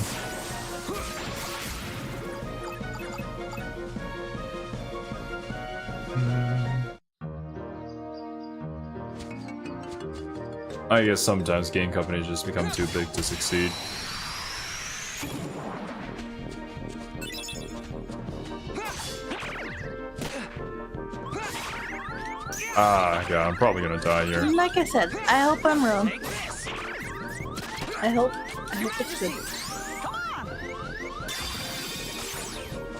I guess sometimes game companies just become too big to succeed. Ah, yeah, I'm probably gonna die here. Like I said, I hope I'm wrong. Take this. I hope it's good. Come on.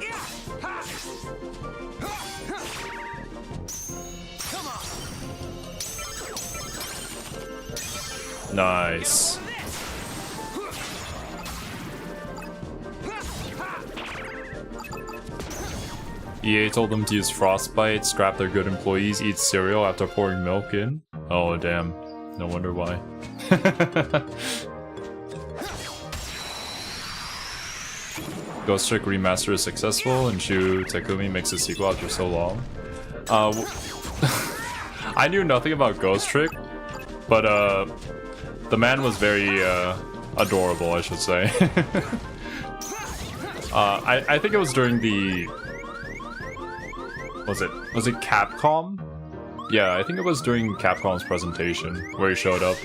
Yeah. Ha. Come on. Nice. EA told them to use Frostbite, scrap their good employees, eat cereal after pouring milk in. Oh, damn. No wonder why. Ghost Trick Remaster is successful, and Shu Takumi makes a sequel after so long. I knew nothing about Ghost Trick, but the man was very adorable, I should say. I think it was during the... Was it Capcom? Yeah, I think it was during Capcom's presentation where he showed up.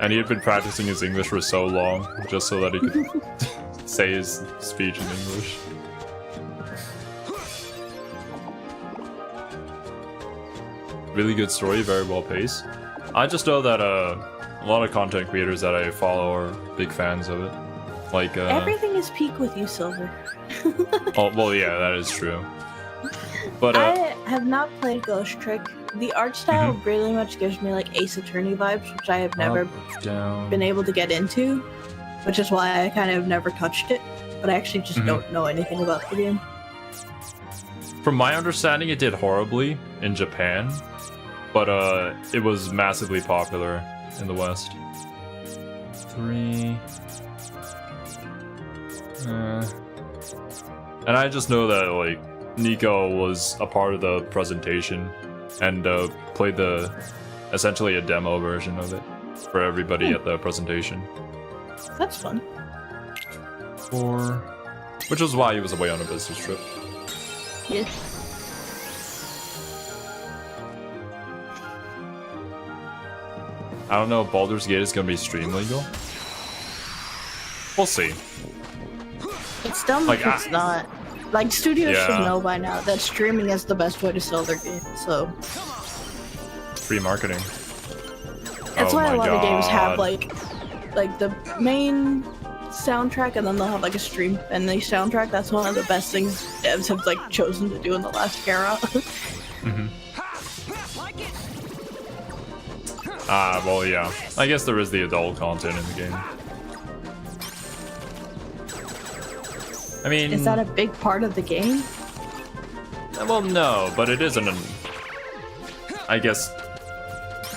And he had been practicing his English for so long, just so that he could say his speech in English. Really good story, very well paced. I just know that a lot of content creators that I follow are big fans of it. Like Everything is peak with you, Silver. Oh, well, yeah, that is true. But I have not played Ghost Trick. The art style really much gives me like Ace Attorney vibes, which I have never been able to get into, which is why I kind of never touched it. But I actually just don't know anything about the game. From my understanding, it did horribly in Japan, but it was massively popular in the West. 3. And I just know that like Nico was a part of the presentation and played essentially a demo version of it for everybody at the presentation. That's fun. 4, which was why he was away on a business trip. Yes. I don't know if Baldur's Gate is gonna be stream legal. We'll see. It's dumb Like, if it's not. Like, studios should Yeah. know by now that streaming is the best way to sell their game, so... Free marketing. That's Oh why my a lot of games have, God. like the main soundtrack, and then they'll have, like, a stream and the soundtrack. That's one of the best things devs have, like, chosen to do in the last era. Like it. Well, yeah. I guess there is the adult content in the game. I mean... Is that a big part of the game? Well, no, but it isn't I guess,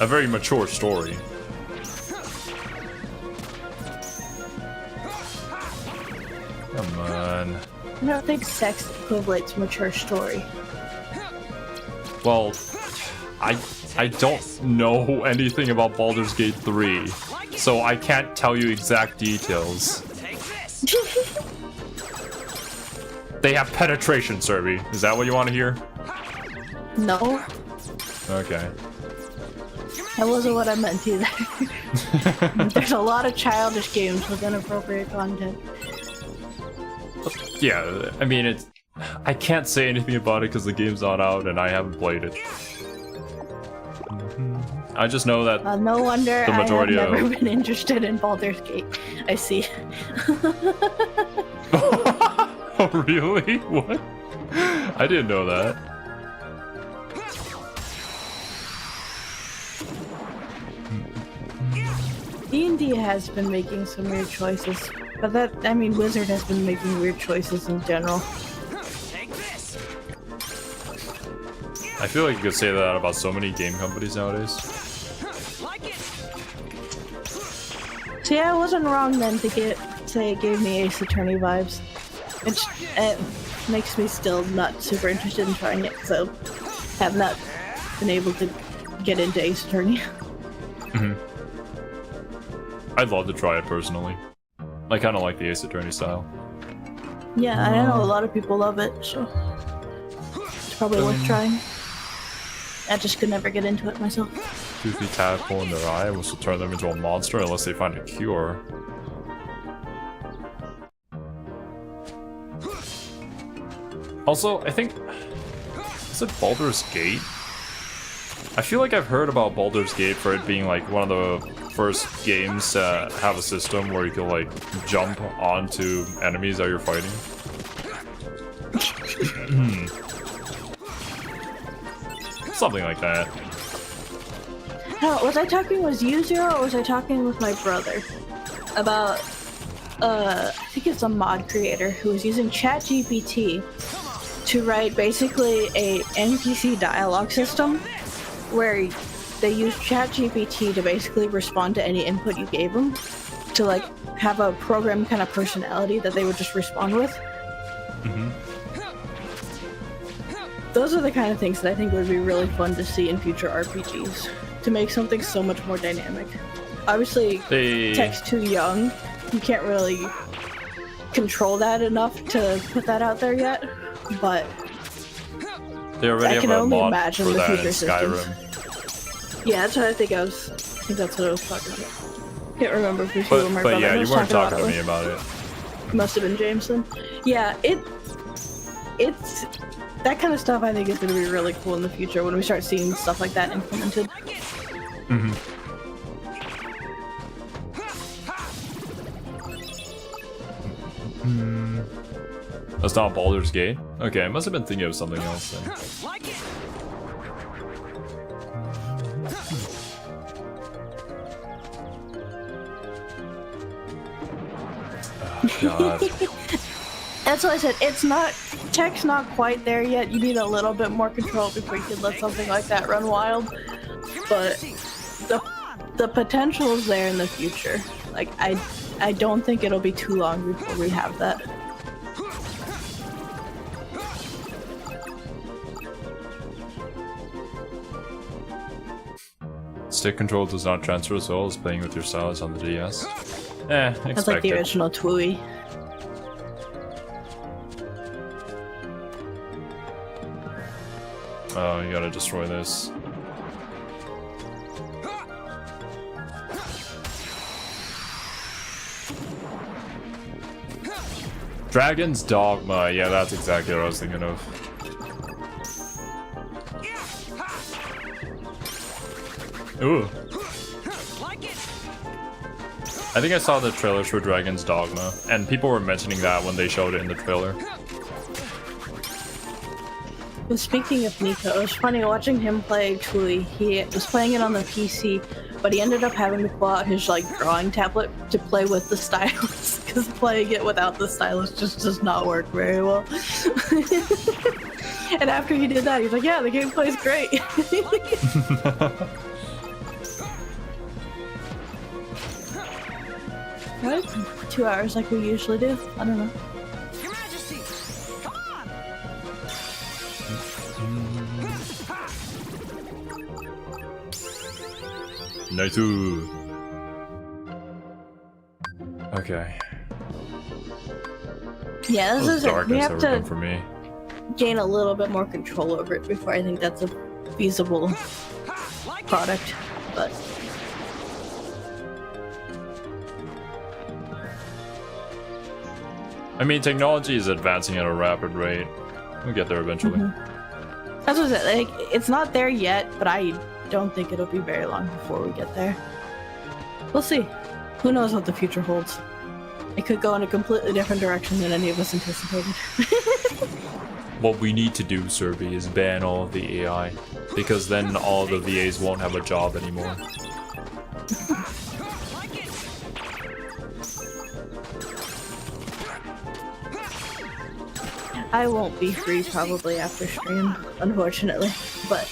a very mature story. Come on. I don't think sex equates mature story. Well, I don't know anything about Baldur's Gate 3, so I can't tell you exact details. Take this. They have penetration, Cerby. Is that what you want to hear? No, Okay. that wasn't what I meant either. There's a lot of childish games with inappropriate content. Yeah, I mean, I can't say anything about it because the game's not out and I haven't played it. I just know that No wonder the majority I have never been interested in Baldur's Gate. I see. Oh, really? What? I didn't know that. D&D has been making some weird choices, but that, I mean, Wizard has been making weird choices in general. Take this. I feel like you could say that about so many game companies nowadays. Like it. See, I wasn't wrong then to say it gave me Ace Attorney vibes. It makes me still not super interested in trying it, so have not been able to get into Ace Attorney. I'd love to try it personally. I kind of like the Ace Attorney style. Yeah, I know a lot of people love it, so it's probably worth trying. I just could never get into it myself. Toothy tadpole in their eye was to turn them into a monster unless they find a cure. Also, I think... Is it Baldur's Gate? I feel like I've heard about Baldur's Gate for it being like one of the first games to have a system where you can like jump onto enemies that you're fighting. Something like that. No, was I talking with you, Zero, or was I talking with my brother? About, I think it's a mod creator who was using ChatGPT to write basically a NPC dialogue system where they use ChatGPT to basically respond to any input you gave them, to like have a program kind of personality that they would just respond with. Those are the kind of things that I think would be really fun to see in future RPGs, to make something so much more dynamic. Obviously, tech's too young. You can't really control that enough to put that out there yet, but they already I can have a only mod imagine for the that in future Skyrim. systems. Yeah, that's what I think that's what I was talking about. Can't remember if you were my brother. Yeah, I you was weren't talking to about me about it. Must have been Jameson. Yeah, it's that kind of stuff I think is going to be really cool in the future when we start seeing stuff like that implemented. That's not Baldur's Gate? Okay, I must have been thinking of something else then. Like it. God. That's what I said. It's not, tech's not quite there yet. You need a little bit more control before you can let something like that run wild. But the potential is there in the future. Like, I don't think it'll be too long before we have that. Stick control does not transfer as well as playing with your stylus on the DS. Expected. That's like the original Tui. Oh, you gotta destroy this. Dragon's Dogma. Yeah, that's exactly what I was thinking of. Ooh. I think I saw the trailers for Dragon's Dogma, and people were mentioning that when they showed it in the trailer. Well, speaking of Nico, it was funny watching him play Tui. He was playing it on the PC, but he ended up having to pull out his like drawing tablet to play with the stylus, because playing it without the stylus just does not work very well. And after he did that, he's like, yeah, the gameplay's great. Right? 2 hours like we usually do. I don't know. Your Majesty. Come on. Naitu. Okay. Yeah, this is it. We have to for me. gain a little bit more control over it before I think that's a feasible product. But I mean, technology is advancing at a rapid rate. We'll get there eventually. that's what it. Like, it's not there yet, but I don't think it'll be very long before we get there. We'll see. Who knows what the future holds? it could go in a completely different direction than any of us anticipated. What we need to do, Cerby, is ban all of the AI, because then all the VAs won't have a job anymore. I won't be free probably after stream, unfortunately, but...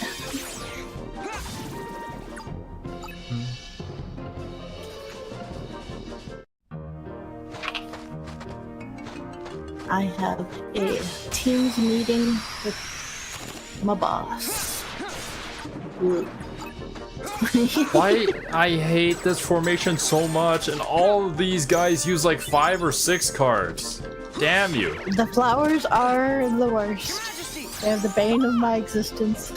I have a Teams meeting with my boss. Why? I hate this formation so much, and all of these guys use like 5 or 6 cards. Damn you. The flowers are the worst. They're the bane of my existence.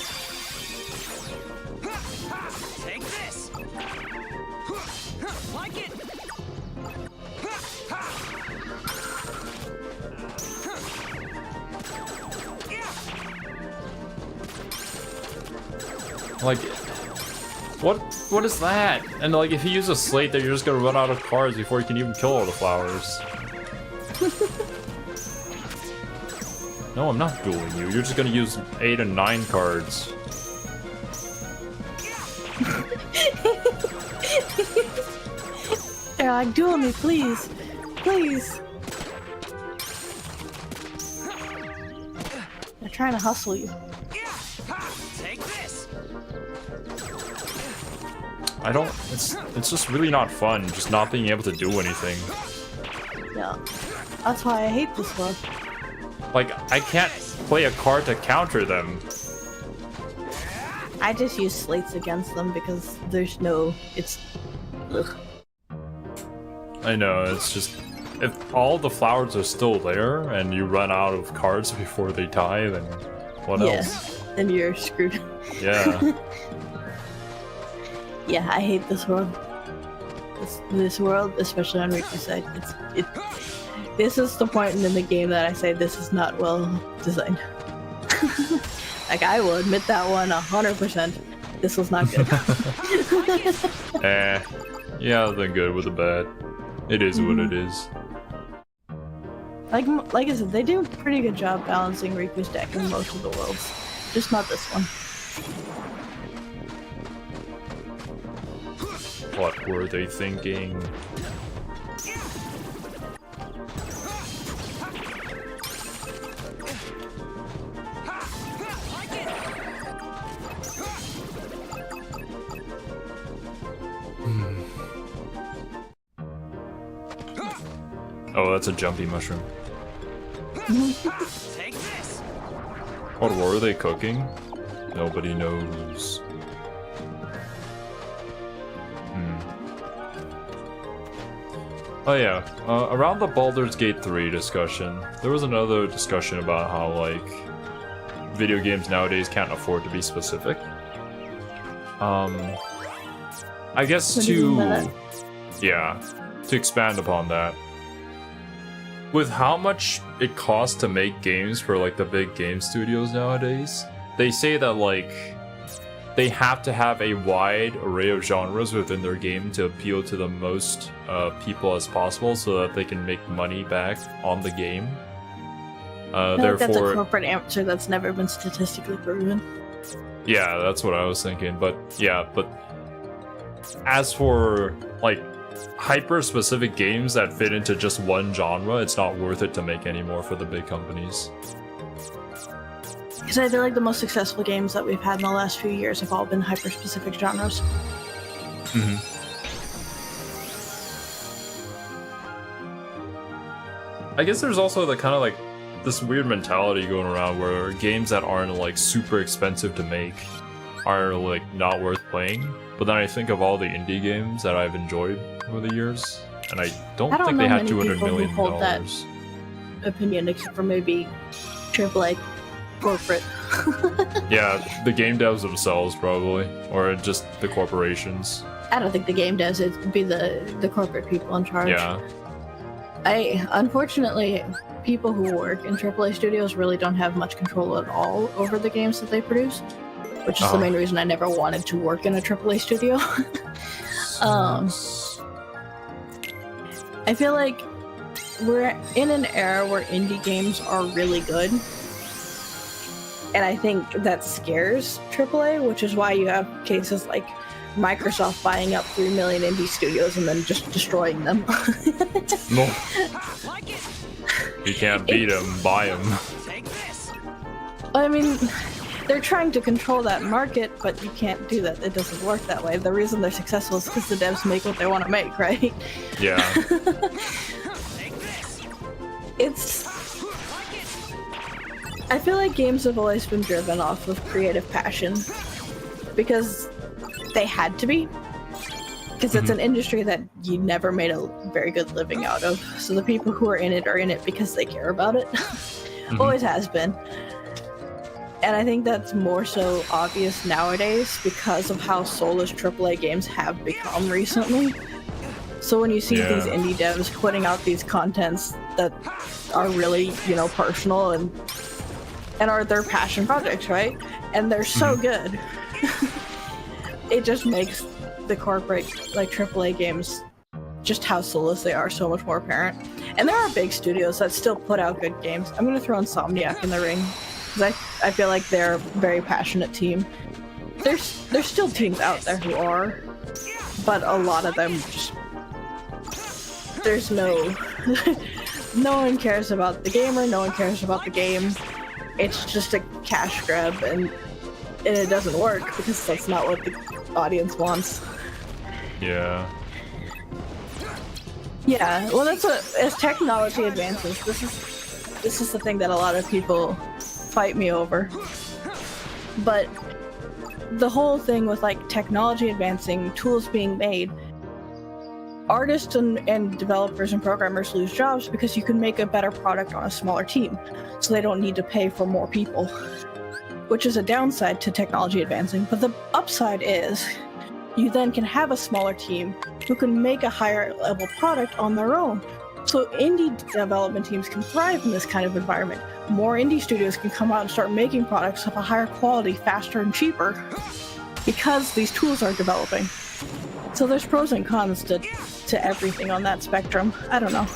Take this. Like it. Like, what is that? And like, if you use a slate, then you're just gonna run out of cards before you can even kill all the flowers. No, I'm not dueling you. You're just gonna use 8 and 9 cards. They're like, duel me, please. Please. They're trying to hustle you. Take this. I don't. It's just really not fun, just not being able to do anything. Yeah. That's why I hate this one. Like, I can't play a card to counter them. I just use slates against them because there's no... It's... Ugh. I know, it's just... If all the flowers are still there, and you run out of cards before they die, then what else? Then you're screwed. Yeah. Yeah, I hate this world. This world, especially on Riku's side, this is the point in the game that I say this is not well designed. Like, I will admit that one 100%. This was not good. Yeah, then good with the bad. It is what it is. Like I said, they do a pretty good job balancing Riku's deck in most of the worlds. Just not this one. What were they thinking? Oh, that's a jumpy mushroom. Take this. What were they cooking? Nobody knows. Oh yeah, around the Baldur's Gate 3 discussion, there was another discussion about how, like, video games nowadays can't afford to be specific. I guess to expand upon that, with how much it costs to make games for, like, the big game studios nowadays, they say that, like, they have to have a wide array of genres within their game to appeal to the most people as possible so that they can make money back on the game. Therefore, that's a corporate answer that's never been statistically proven. Yeah, that's what I was thinking. But yeah, but as for, like, hyper-specific games that fit into just one genre, it's not worth it to make any more for the big companies. Because I feel like the most successful games that we've had in the last few years have all been hyper-specific genres. Mm-hmm. I guess there's also the kind of, like, this weird mentality going around where games that aren't, like, super expensive to make are, like, not worth playing. But then I think of all the indie games that I've enjoyed over the years, and I don't think they had $200 million. Hold that opinion, except for maybe AAA corporate. Yeah, the game devs themselves probably, or just the corporations. I don't think the game devs, it'd be the corporate people in charge. Yeah. Unfortunately, people who work in AAA studios really don't have much control at all over the games that they produce, which is the main reason I never wanted to work in a AAA studio. I feel like we're in an era where indie games are really good. And I think that scares AAA, which is why you have cases like Microsoft buying up 3 million indie studios and then just destroying them. No. You can't beat them, buy them. I mean, they're trying to control that market, but you can't do that. It doesn't work that way. The reason they're successful is because the devs make what they want to make, right? Yeah. I feel like games have always been driven off of creative passion because they had to be. Because it's an industry that you never made a very good living out of. So the people who are in it because they care about it. Always has been. And I think that's more so obvious nowadays because of how soulless AAA games have become recently. So when you see these indie devs putting out these contents that are really, you know, personal and are their passion projects, right? And they're so good. It just makes the corporate, like, AAA games, just how soulless they are, so much more apparent. And there are big studios that still put out good games. I'm gonna throw Insomniac in the ring, because I feel like they're a very passionate team. There's still teams out there who are, but a lot of them just... There's no... no one cares about the gamer, no one cares about the game. It's just a cash grab, and it doesn't work, because that's not what the audience wants. Yeah. Yeah, well that's what, as technology advances, this is the thing that a lot of people fight me over. But the whole thing with, like, technology advancing, tools being made, artists and developers and programmers lose jobs because you can make a better product on a smaller team, so they don't need to pay for more people, which is a downside to technology advancing. But the upside is you then can have a smaller team who can make a higher level product on their own. So indie development teams can thrive in this kind of environment. More indie studios can come out and start making products of a higher quality, faster and cheaper, because these tools are developing. So there's pros and cons to everything on that spectrum. I don't know.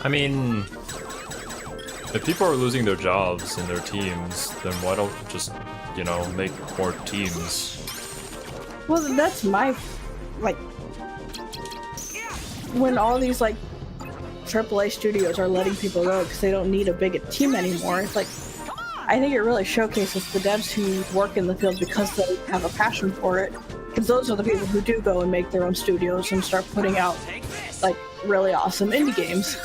I mean, if people are losing their jobs in their teams, then why don't you just, you know, make more teams? Well, that's my, like, when all these, like, AAA studios are letting people go because they don't need a big team anymore, it's like, I think it really showcases the devs who work in the field because they have a passion for it. Because those are the people who do go and make their own studios and start putting out, like, really awesome indie games.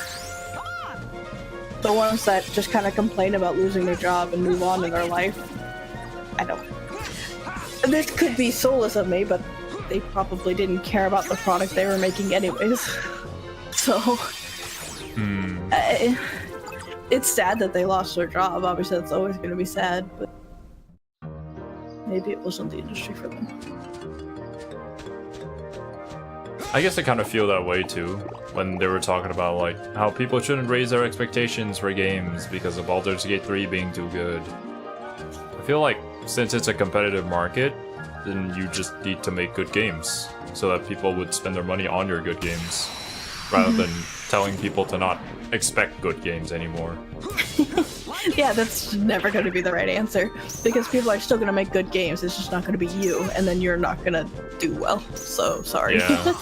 The ones that just kind of complain about losing their job and move on in their life, I don't. This could be soulless of me, but they probably didn't care about the product they were making anyways. So, it's sad that they lost their job. Obviously, that's always going to be sad, but maybe it wasn't the industry for them. I guess I kind of feel that way too, when they were talking about, like, how people shouldn't raise their expectations for games because of Baldur's Gate 3 being too good. I feel like, since it's a competitive market, then you just need to make good games, so that people would spend their money on your good games, rather than telling people to not expect good games anymore. Yeah, that's never going to be the right answer, because people are still going to make good games, it's just not going to be you, and then you're not going to do well, so sorry. Yeah.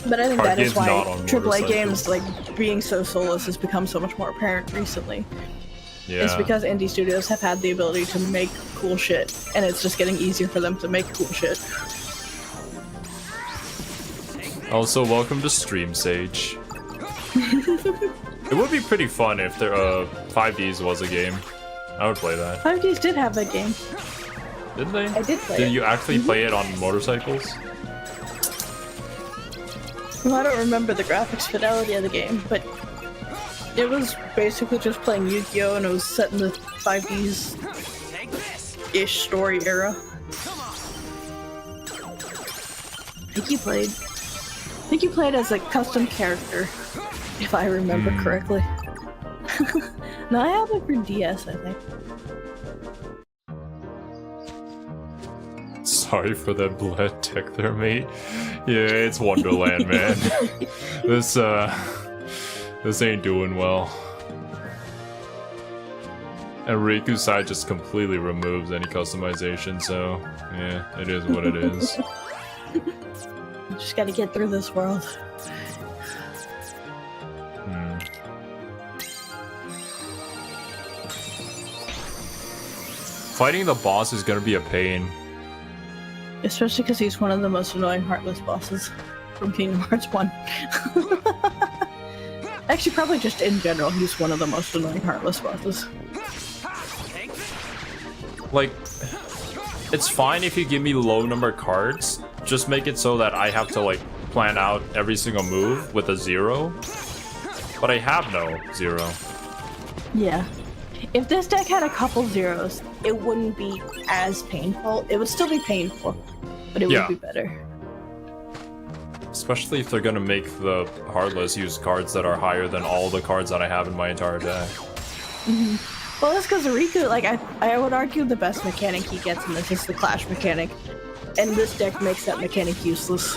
But I think Hard that is games why not on AAA games, motorcycles. like, being so soulless has become so much more apparent recently. Yeah. It's because indie studios have had the ability to make cool shit, and it's just getting easier for them to make cool shit. Also, welcome to Stream Sage. It would be pretty fun if there 5Ds was a game. I would play that. 5Ds did have that game. Didn't they? I did play it. Did you actually play it on motorcycles? Well, I don't remember the graphics fidelity of the game, but it was basically just playing Yu-Gi-Oh! And it was set in the 5Ds-ish story era. I think you played as a custom character, if I remember correctly. No, I have it for DS, I think. sorry for that blood tech there, mate. Yeah, it's Wonderland, man. This ain't doing well. And Riku's side just completely removes any customization, so yeah, it is what it is. Just gotta get through this world. Fighting the boss is gonna be a pain. Especially because he's one of the most annoying heartless bosses from Kingdom Hearts 1. Actually, probably just in general, he's one of the most annoying heartless bosses. Like, it's fine if you give me low number cards, just make it so that I have to like plan out every single move with a 0. But I have no 0. Yeah. If this deck had a couple 0s, it wouldn't be as painful. It would still be painful, but it would be better. Especially if they're gonna make the Heartless use cards that are higher than all the cards that I have in my entire deck. Well, that's because Riku, like, I would argue the best mechanic he gets in this is the Clash mechanic. And this deck makes that mechanic useless.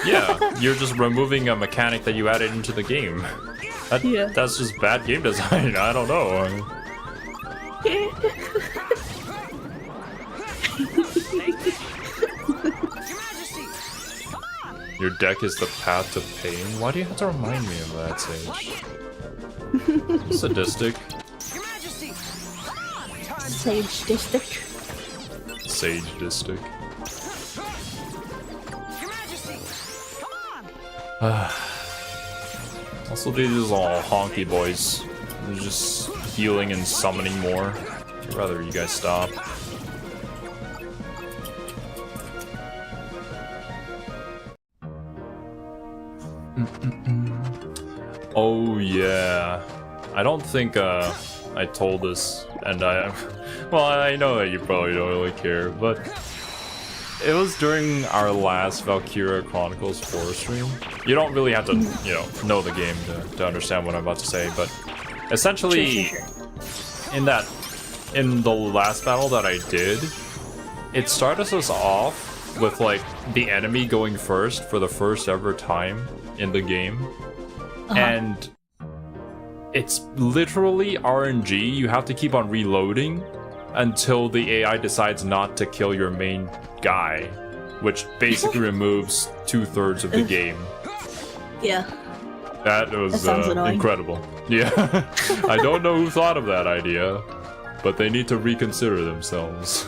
Yeah, you're just removing a mechanic that you added into the game. That's just bad game design, I don't know. Your deck is the path to pain? Why do you have to remind me of that, Sage? Sadistic. Sage-distic. Sage-distic. Also, these are all honky boys. They're just healing and summoning more. I'd rather you guys stop. Oh yeah. I don't think I told this, and well, I know that you probably don't really care, but it was during our last Valkyria Chronicles 4 stream. You don't really have to, you know the game to understand what I'm about to say, but essentially, in the last battle that I did, it started us off with like the enemy going first for the first ever time in the game, and it's literally RNG. You have to keep on reloading until the AI decides not to kill your main guy, which basically removes 2/3 of the game. Yeah. That was incredible. Yeah. I don't know who thought of that idea, but they need to reconsider themselves.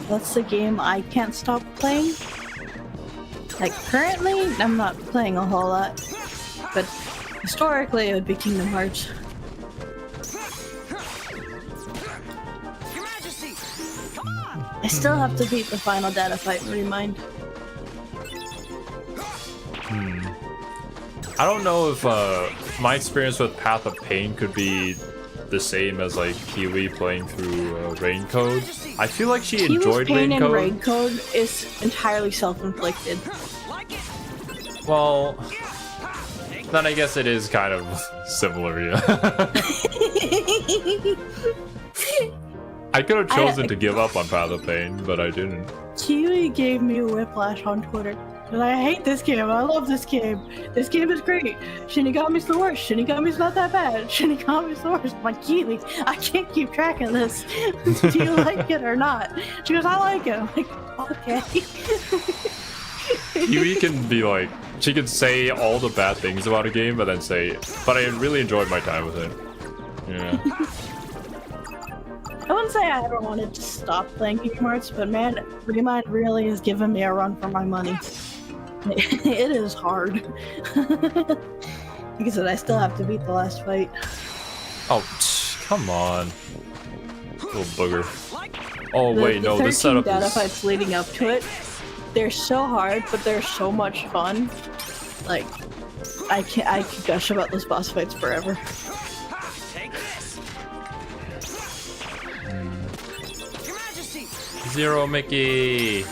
That's the game I can't stop playing. Like, currently, I'm not playing a whole lot, but historically, it would be Kingdom Hearts. I still have to beat the final data fight and remind. I don't know if my experience with Path of Pain could be the same as like Kiwi playing through Raincode. I feel like she enjoyed Pain Raincode. And Raincode is entirely self-inflicted. Well, then I guess it is kind of similar, yeah. I could have chosen to give up on Path of Pain, but I didn't. Kiwi gave me a whiplash on Twitter. And I hate this game. I love this game. This game is great. Shinigami's the worst. Shinigami's not that bad. Shinigami's the worst. I'm like, Kiwi, I can't keep track of this. Do you like it or not? She goes, I like it. I'm like, okay. Kiwi can be like, she can say all the bad things about a game, but then say, but I really enjoyed my time with it. Yeah. I wouldn't say I ever wanted to stop playing Kingdom Hearts, but man, Remind really has given me a run for my money. It is hard. Like I said, I still have to beat the last fight. Oh, come on. Little booger. Oh, wait, no, this setup data is... fights leading up to it, they're so hard, but they're so much fun. Like, I could gush about those boss fights forever. Zero Mickey!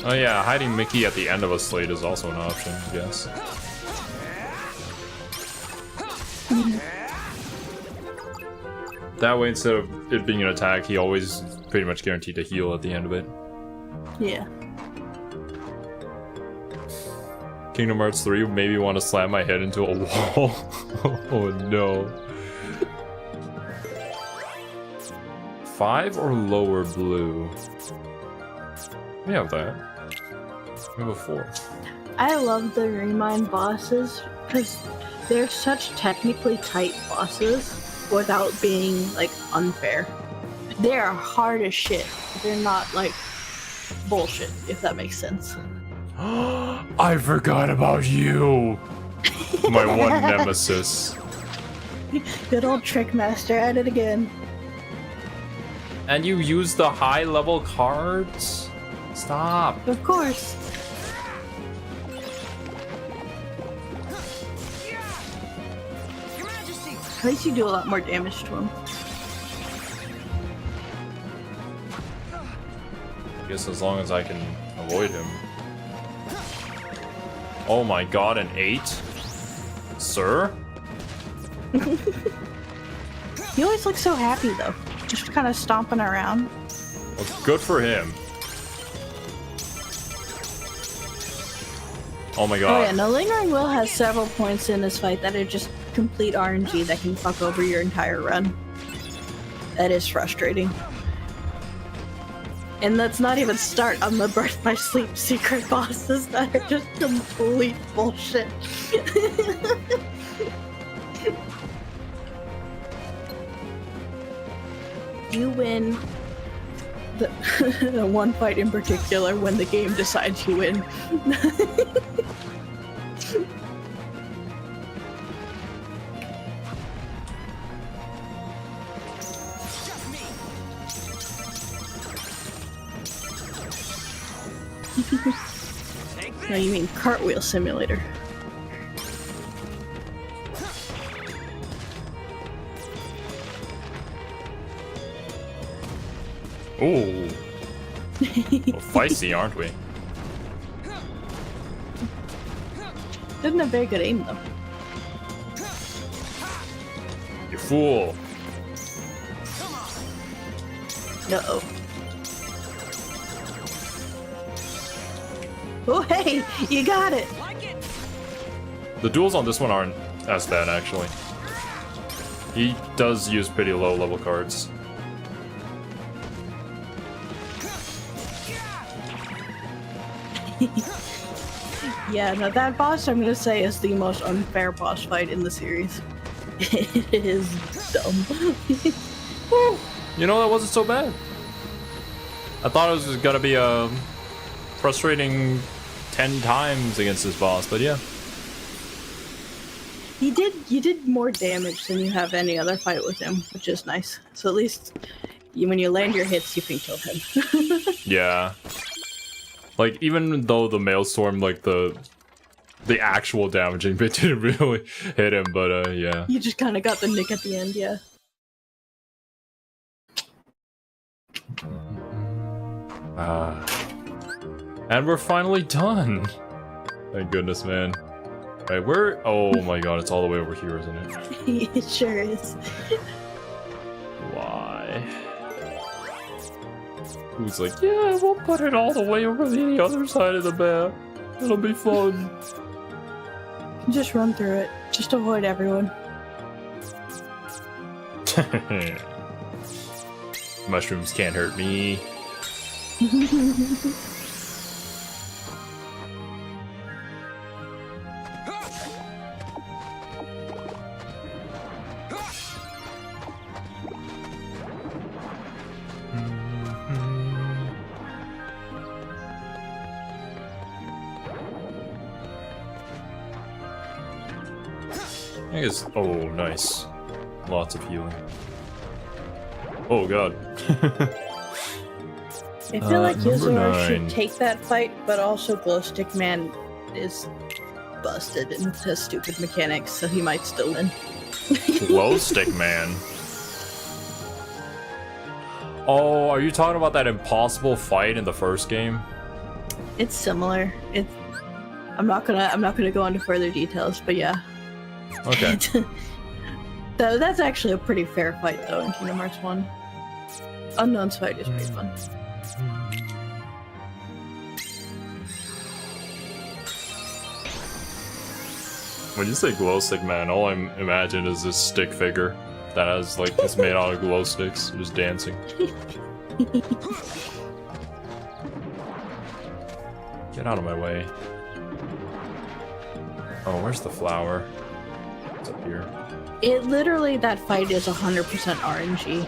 Oh yeah, hiding Mickey at the end of a slate is also an option, I guess. That way, instead of it being an attack, he always pretty much guaranteed to heal at the end of it. Yeah. Kingdom Hearts 3 made me want to slam my head into a wall. Oh no. 5 or lower blue? We have that. We have a 4. I love the Remind bosses because they're such technically tight bosses without being like unfair. They are hard as shit. They're not like bullshit, if that makes sense. I forgot about you! My one nemesis. Good old Trickmaster at it again. And you use the high level cards? Stop. Of course. Your Majesty. At least you do a lot more damage to him. I guess as long as I can avoid him. Oh my god, an 8? Sir? He always looks so happy though. Just kind of stomping around. Well, good for him. Oh my Oh god. yeah, no, Lingering Will has several points in this fight that are just complete RNG that can fuck over your entire run. That is frustrating. And let's not even start on the Birth by Sleep secret bosses that are just complete bullshit. You win the, the one fight in particular when the game decides you win. No, you mean Cartwheel Simulator. Ooh. Well, feisty, aren't we? Doesn't have very good aim though. You fool. Uh-oh. Oh hey, you got it! The duels on this one aren't as bad, actually. He does use pretty low level cards. Yeah, no, that boss I'm gonna say is the most unfair boss fight in the series. It is dumb. You know, that wasn't so bad. I thought it was just gonna be frustrating 10 times against this boss, but yeah. You did more damage than you have any other fight with him, which is nice. So at least when you land your hits, you can kill him. Yeah. Like, even though the Maelstrom, like, the actual damaging bit didn't really hit him, but, yeah. You just kind of got the nick at the end, yeah. And we're finally done! Thank goodness, man. Right, where? Oh my god, it's all the way over here, isn't it? It sure is. Why? Who's like, yeah, we'll put it all the way over the other side of the map. It'll be fun. Just run through it. Just avoid everyone. Mushrooms can't hurt me. I guess. Oh, nice. Lots of healing. Oh god. I feel like number Yuzuru 9. should take that fight, but also Glowstick Man is busted and has stupid mechanics, so he might still win. Glowstick Man. Oh, are you talking about that impossible fight in the first game? It's similar. I'm not gonna go into further details, but yeah. Okay. That's actually a pretty fair fight though in Kingdom Hearts 1. Unknown's fight is pretty fun. When you say glow stick, man, all I imagine is this stick figure that has like it's made out of glow sticks, just dancing. Get out of my way. Oh, where's the flower? It's up here. That fight is 100% RNG.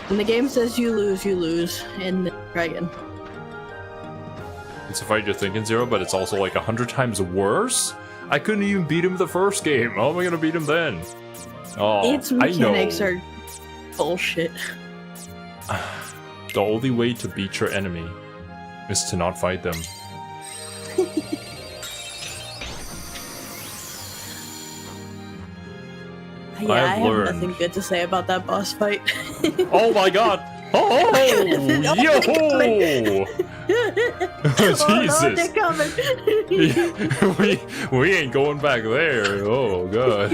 When the game says you lose in the dragon. It's a fight you're thinking, Zero, but it's also like 100 times worse? I couldn't even beat him the first game. How am I gonna beat him then? Oh, Its mechanics are bullshit. The only way to beat your enemy is to not fight them. Yeah, I have nothing good to say about that boss fight. Oh my god! Oh! Yo! Jesus! Oh, we ain't going back there. Oh god.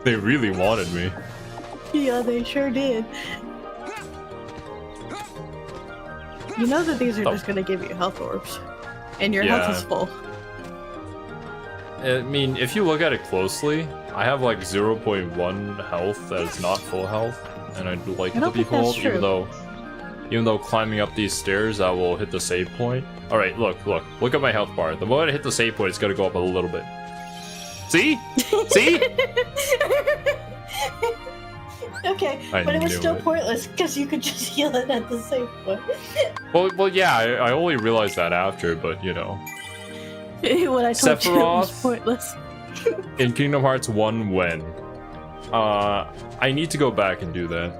They really wanted me. Yeah, they sure did. You know that these are just gonna give you health orbs. And your health is full. I mean, if you look at it closely, I have like 0.1 health that is not full health, and I'd like it to be full, even though climbing up these stairs I will hit the save point. Alright, look at my health bar. The moment I hit the save point, it's gonna go up a little bit. See? See? Okay, but it was still pointless because you could just heal it at the save point. Well, yeah, I only realized that after, but you know. When I told you it was pointless. In Kingdom Hearts 1 when? I need to go back and do that.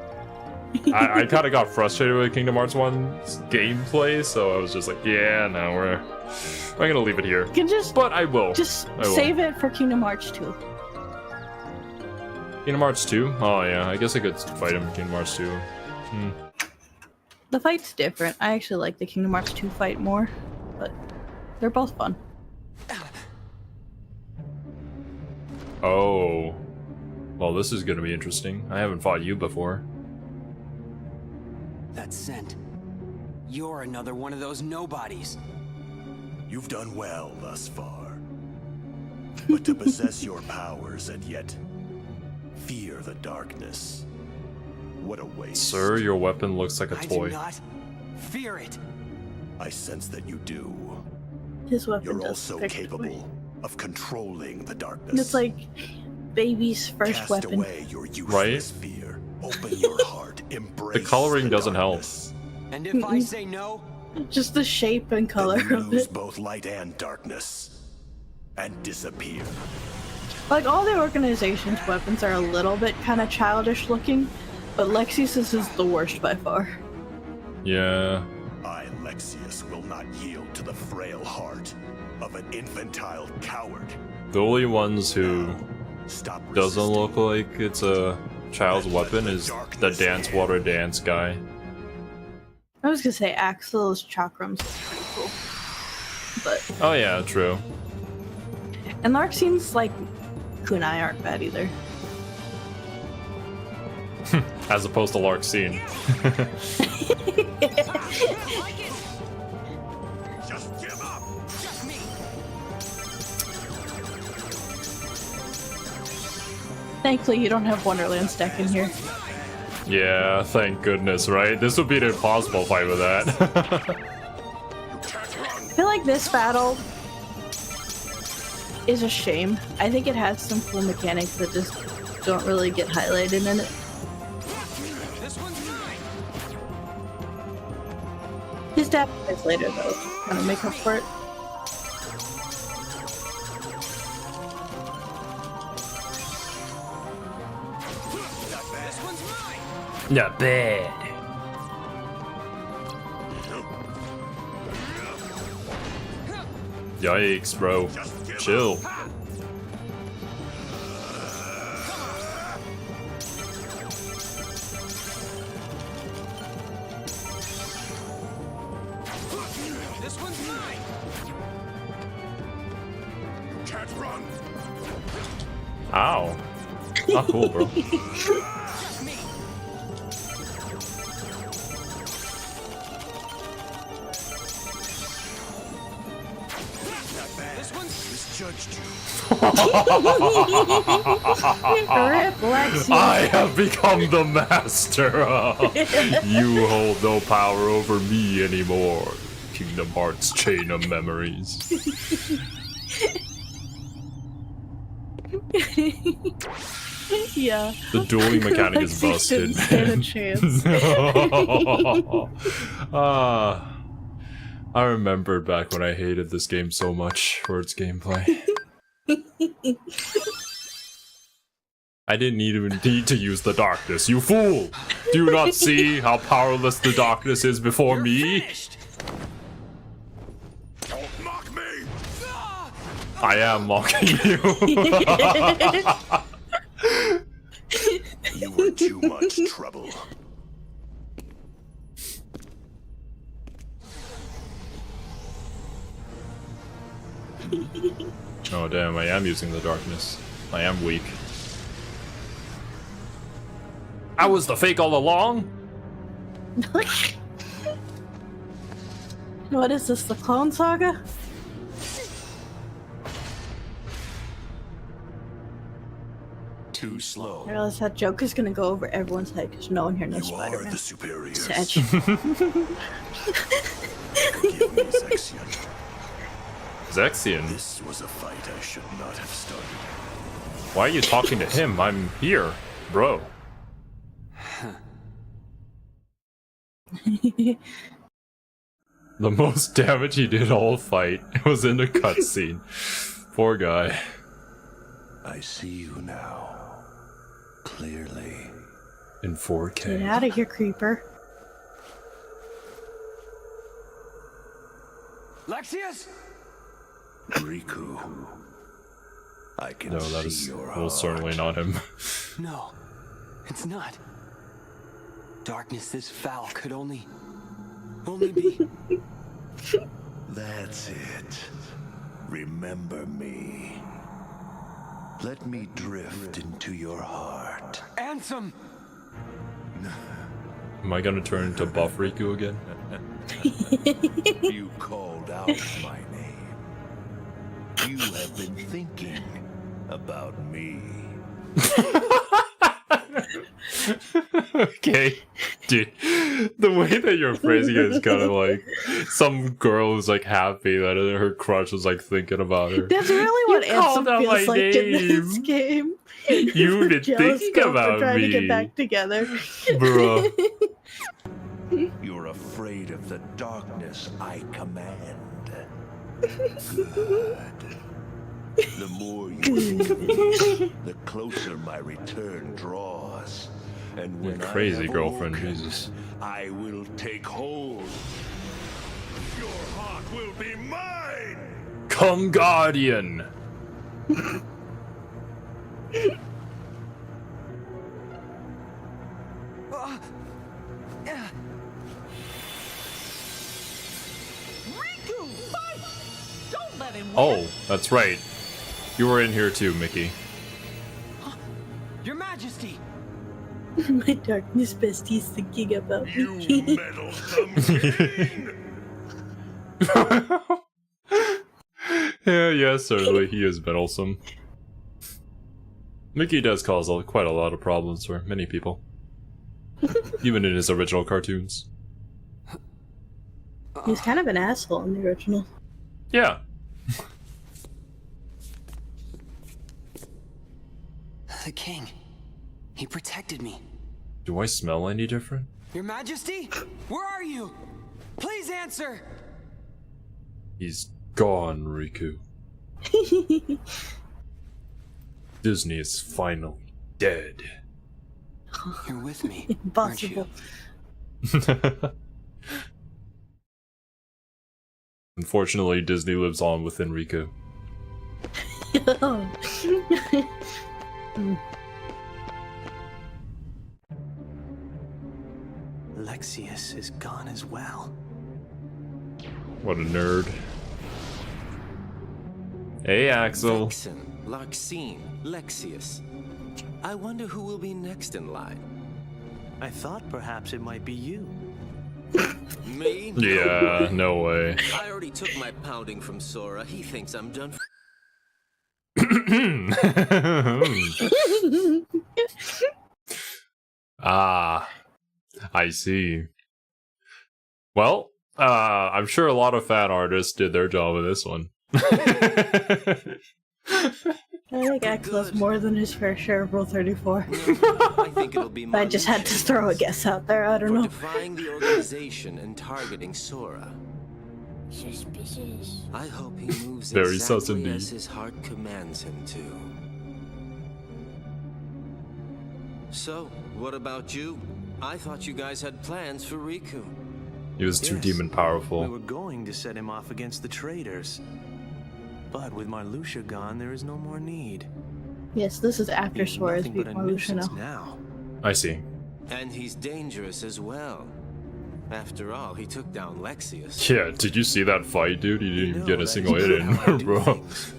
I kind of got frustrated with Kingdom Hearts 1's gameplay, so I was just like, yeah, no, I'm gonna leave it here. But I will. Save it for Kingdom Hearts 2. Kingdom Hearts 2? Oh yeah, I guess I could fight him in Kingdom Hearts 2. The fight's different. I actually like the Kingdom Hearts 2 fight more, but they're both fun. Oh. Well, this is gonna be interesting. I haven't fought you before. That scent. You're another one of those nobodies. You've done well thus far. But to possess your powers and yet fear the darkness. What a waste. Sir, your weapon looks like a toy. I do not fear it. I sense that you do. His weapon You're does also look like a capable of controlling the darkness. It's like baby's first Cast weapon. away your useless fear. Open your heart. Embrace the coloring doesn't darkness. help. And if I say no, just the shape and color then you of lose it. both light and darkness, and disappear. Like all the organization's weapons are a little bit kind of childish looking, but Lexus's is the worst by far. Yeah. I, Lexius, will not yield to the frail heart of an infantile coward. The only ones who doesn't look like it's a child's weapon is the Dance Water Dance guy. I was gonna say Axel's chakrams look pretty cool, but oh yeah, true. And Larxine's like kunai aren't bad either. As opposed to Larxene. Just give up. just me. Thankfully, you don't have Wonderland stack in here. Yeah, thank goodness, right? This would be an impossible fight with that. I feel like this battle is a shame. I think it has some cool mechanics that just don't really get highlighted in it. This one's mine. His dad plays later though, to kind of make up for it. This one's mine. Not bad. Yikes, bro. Chill. This one's mine. Can't run. Ow. Not cool, bro. Just me. Not bad. This one's Misjudged you. Rip Lexi. I have become the master. You hold no power over me anymore. Kingdom Hearts chain of memories. Yeah. The dueling mechanic is Lexi busted, didn't stand a man. chance. I remember back when I hated this game so much for its gameplay. I didn't even need to use the darkness, you fool! Do you not see how powerless the darkness is before me? finished. Don't mock me. I am mocking you. You were too much trouble. Oh damn, I am using the darkness. I am weak. I was the fake all along? What is this, the Clone Saga? Too slow. I realize that joke is gonna go over everyone's head because no one here knows You are Spider-Man. the superiors. Satch. Forgive me, Zexion. Zexion? This was a fight I should not have started. Why are you talking to him? I'm here, bro. The most damage he did all fight was in the cutscene. Poor guy. I see you now. Clearly. In 4K. Get out of here, creeper. Lexius? Riku. I can No, that see is your most certainly heart. not him. No, it's not. Darkness this foul could only be. That's it. Remember me. Let me drift into your heart. Ansem! Am I gonna turn into Buff Riku again? You called out my name. You have been thinking about me. Okay, dude, the way that you're phrasing it is kind of like some girl who's like happy that her crush was like thinking about her. That's really what called out Ansem my feels like in this name. game. You did Jealous think girlfriend about trying me, to get back together. bro. You're afraid of the darkness I command. Good. The more you think of me, the closer my return draws. And when Crazy I have girlfriend, awoken, Jesus. I will take hold. Your heart will be mine. Come, Guardian. Riku, fight! Don't let him win. Oh, that's right. You were in here too, Mickey. Your Majesty. My darkness bestie's thinking about You me. meddlesome king. Yeah, certainly he is meddlesome. Mickey does cause quite a lot of problems for many people. Even in his original cartoons. He's kind of an asshole in the original. Yeah. The king. He protected me. Do I smell any different? Your Majesty? Where are you? Please answer. He's gone, Riku. Disney is finally dead. You're with me, aren't Impossible. you? Unfortunately, Disney lives on within Riku. Lexius is gone as well. What a nerd. Hey, Axel. Vexen, Larxene, Lexius. I wonder who will be next in line. I thought perhaps it might be you. Me? Yeah, no way. I already took my pounding from Sora. He thinks I'm done. Ah, I see. Well, I'm sure a lot of fan artists did their job with this one. I think Axel has more than his fair share of Rule 34. I think it'll be I just had to throw a guess out there, I don't know. defying the organization and targeting Sora. Suspicious. I hope he moves Very sus exactly indeed. as his heart commands him to. So, what about you? I thought you guys had plans for Riku. He was too Yes. demon powerful. We were going to set him off against the traitors. But with Marluxia gone, there is no more need. Yes, this is after He's Sora's nothing beat but a Marluxia nuisance now. now. I see. And he's dangerous as well. After all, he took down Lexius. Yeah, did you see that fight, dude? He didn't even know get a that single is hit how I in, do bro. things.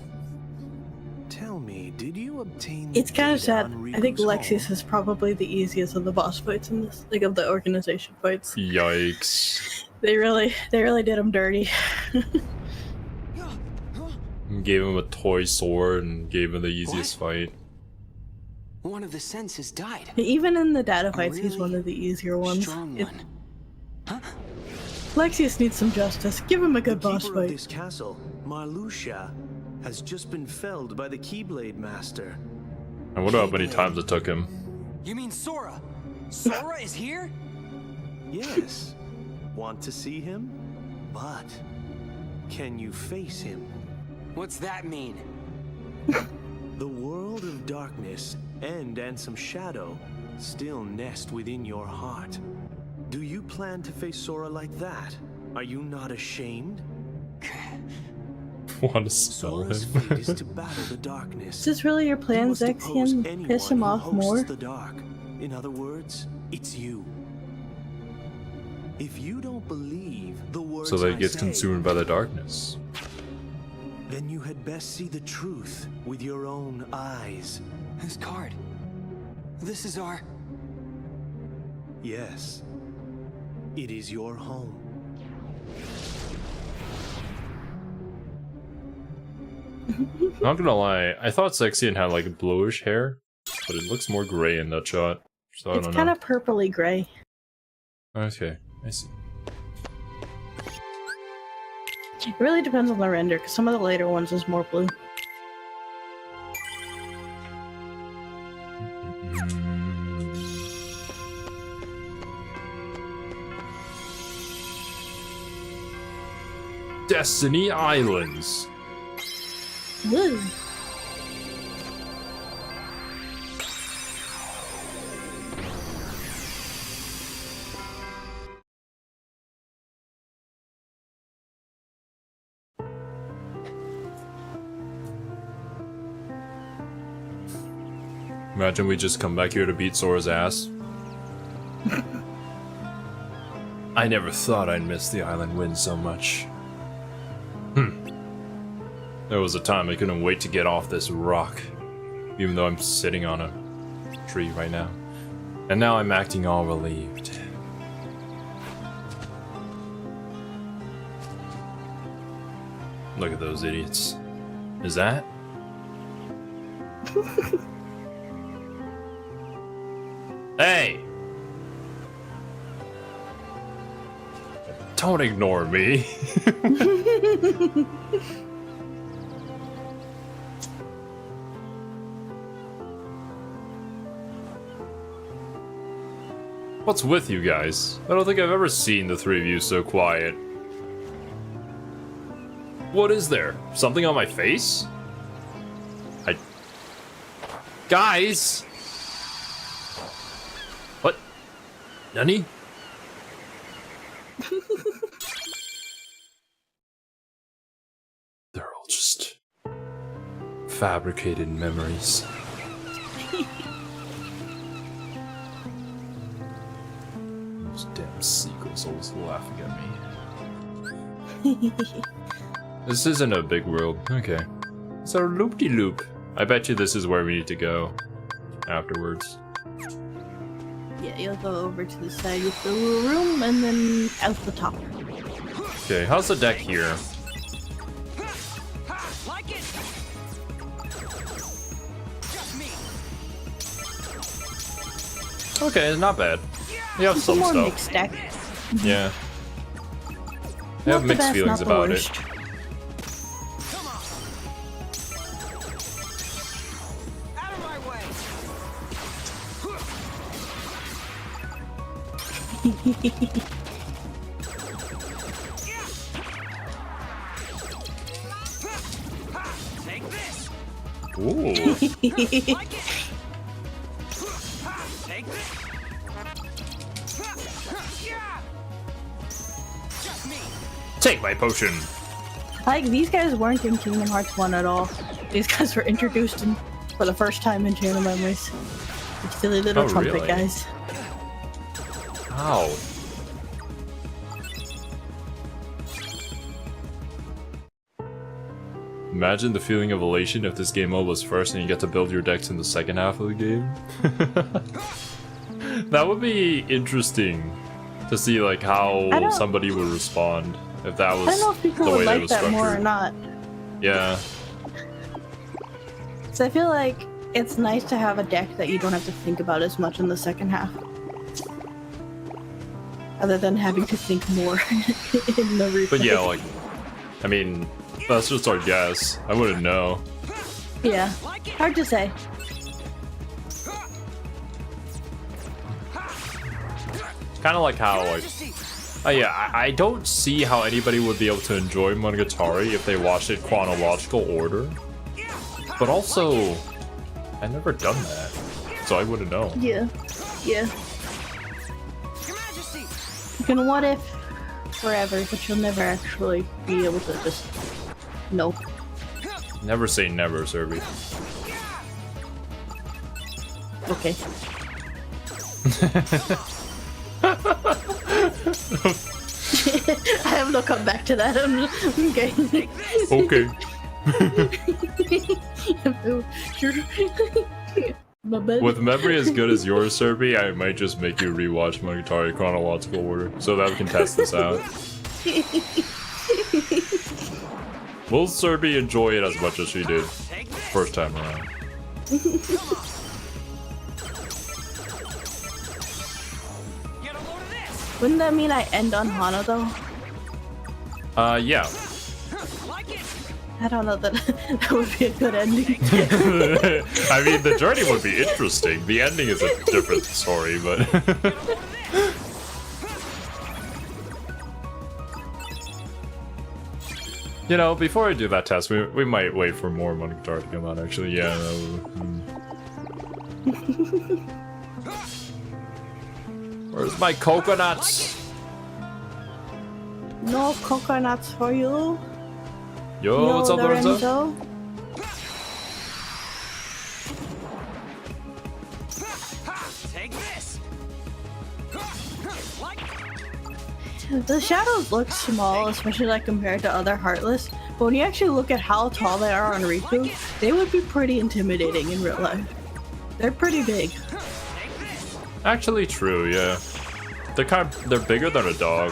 Tell me, did you obtain the It's kind of data sad. on I think Riku's Lexius home? is probably the easiest of the boss fights in this, like of the organization fights. Yikes. They really did him dirty. Gave him a toy sword and gave him the easiest fight. One of the senses died. Even in the data fights, he's really one of the easier ones. Strong It- one. Huh? Lexius needs some justice. Give him a good The boss keeper of fight. this castle, Marluxia, has just been felled by the Keyblade Master. I wonder how many times it took him. You mean Sora? Sora is here? Yes. Want to see him? But can you face him? What's that mean? The world of darkness and some shadow still nest within your heart. Do you plan to face Sora like that? Are you not ashamed? Want to spell Sora's him? fate is to battle the darkness. Is this really your He plan, must oppose Zexian? anyone Piss him who off hosts more? the dark. In other words, it's you. If you don't believe the words So that he I gets say, consumed by the darkness. then you had best see the truth with your own eyes. His card. This is our... Yes, it is your home. Not gonna lie, I thought Zexian had like bluish hair, but it looks more gray in that shot. So I It's don't kind know. of purpley gray. Okay, I see. It really depends on the render, because some of the later ones is more blue. Destiny Islands. Woo! Imagine we just come back here to beat Sora's ass. I never thought I'd miss the island wind so much. There was a time I couldn't wait to get off this rock, even though I'm sitting on a tree right now. And now I'm acting all relieved. Look at those idiots. Is that? Hey! Don't ignore me. What's with you guys? I don't think I've ever seen the three of you so quiet. What is there? Something on my face? Guys! What? Nani? They're all just fabricated memories. Those damn seagulls always laughing at me. This isn't a big world. Okay. It's a loop-de-loop. I bet you this is where we need to go afterwards. Yeah, you'll go over to the side of the little room and then out the top. Okay, how's the deck here? Like it. Just me. Okay, not bad. You have some More stuff. mixed deck. Yeah. I have Not the mixed best, feelings not the about worst. it. Come on. Out of my way. Take this. Ooh. Like it. Take this. Yeah. Just me. Take my potion. Like, these guys weren't in Kingdom Hearts 1 at all. These guys were introduced for the first time in Channel Memories. The silly little Oh, trumpet really? guys. Ow. Imagine the feeling of elation if this game mode was first and you get to build your decks in the second half of the game. That would be interesting to see like how somebody would respond if that was I don't know if people the way would that like was that more or structured. not. Yeah. So I feel like it's nice to have a deck that you don't have to think about as much in the second half. Other than having to think more in the replay. But yeah, like, I mean, that's just our guess. I wouldn't know. Yeah, hard to say. Kind of like how, like, yeah, I don't see how anybody would be able to enjoy Monogatari if they watched it chronological order. But also, I've never done that, so I wouldn't know. Yeah, yeah. Your Majesty. You can what if forever, but you'll never actually be able to just know. Never say never, Cerby. Okay. I have no comeback to that. Okay. Okay. My bad. With memory as good as yours, Cerby, I might just make you rewatch Monogatari chronological order so that we can test this out. Will Cerby enjoy it as much as she did first time around? Get a load of this. Wouldn't that mean I end on Hana though? Yeah. Like it. I don't know that that would be a good ending. I mean, the journey would be interesting. The ending is a different story, but... You know, before I do that test, we might wait for more Monogatari to come out, actually. Yeah, Where's my coconuts? No coconuts for you. Yo, No, what's up, Lorenzo? Lorenzo. Take this. Like The shadows look small, especially like compared to other Heartless. But when you actually look at how tall they are on Riku, they would be pretty intimidating in real life. They're pretty big. Actually, true. Yeah, they're bigger than a dog.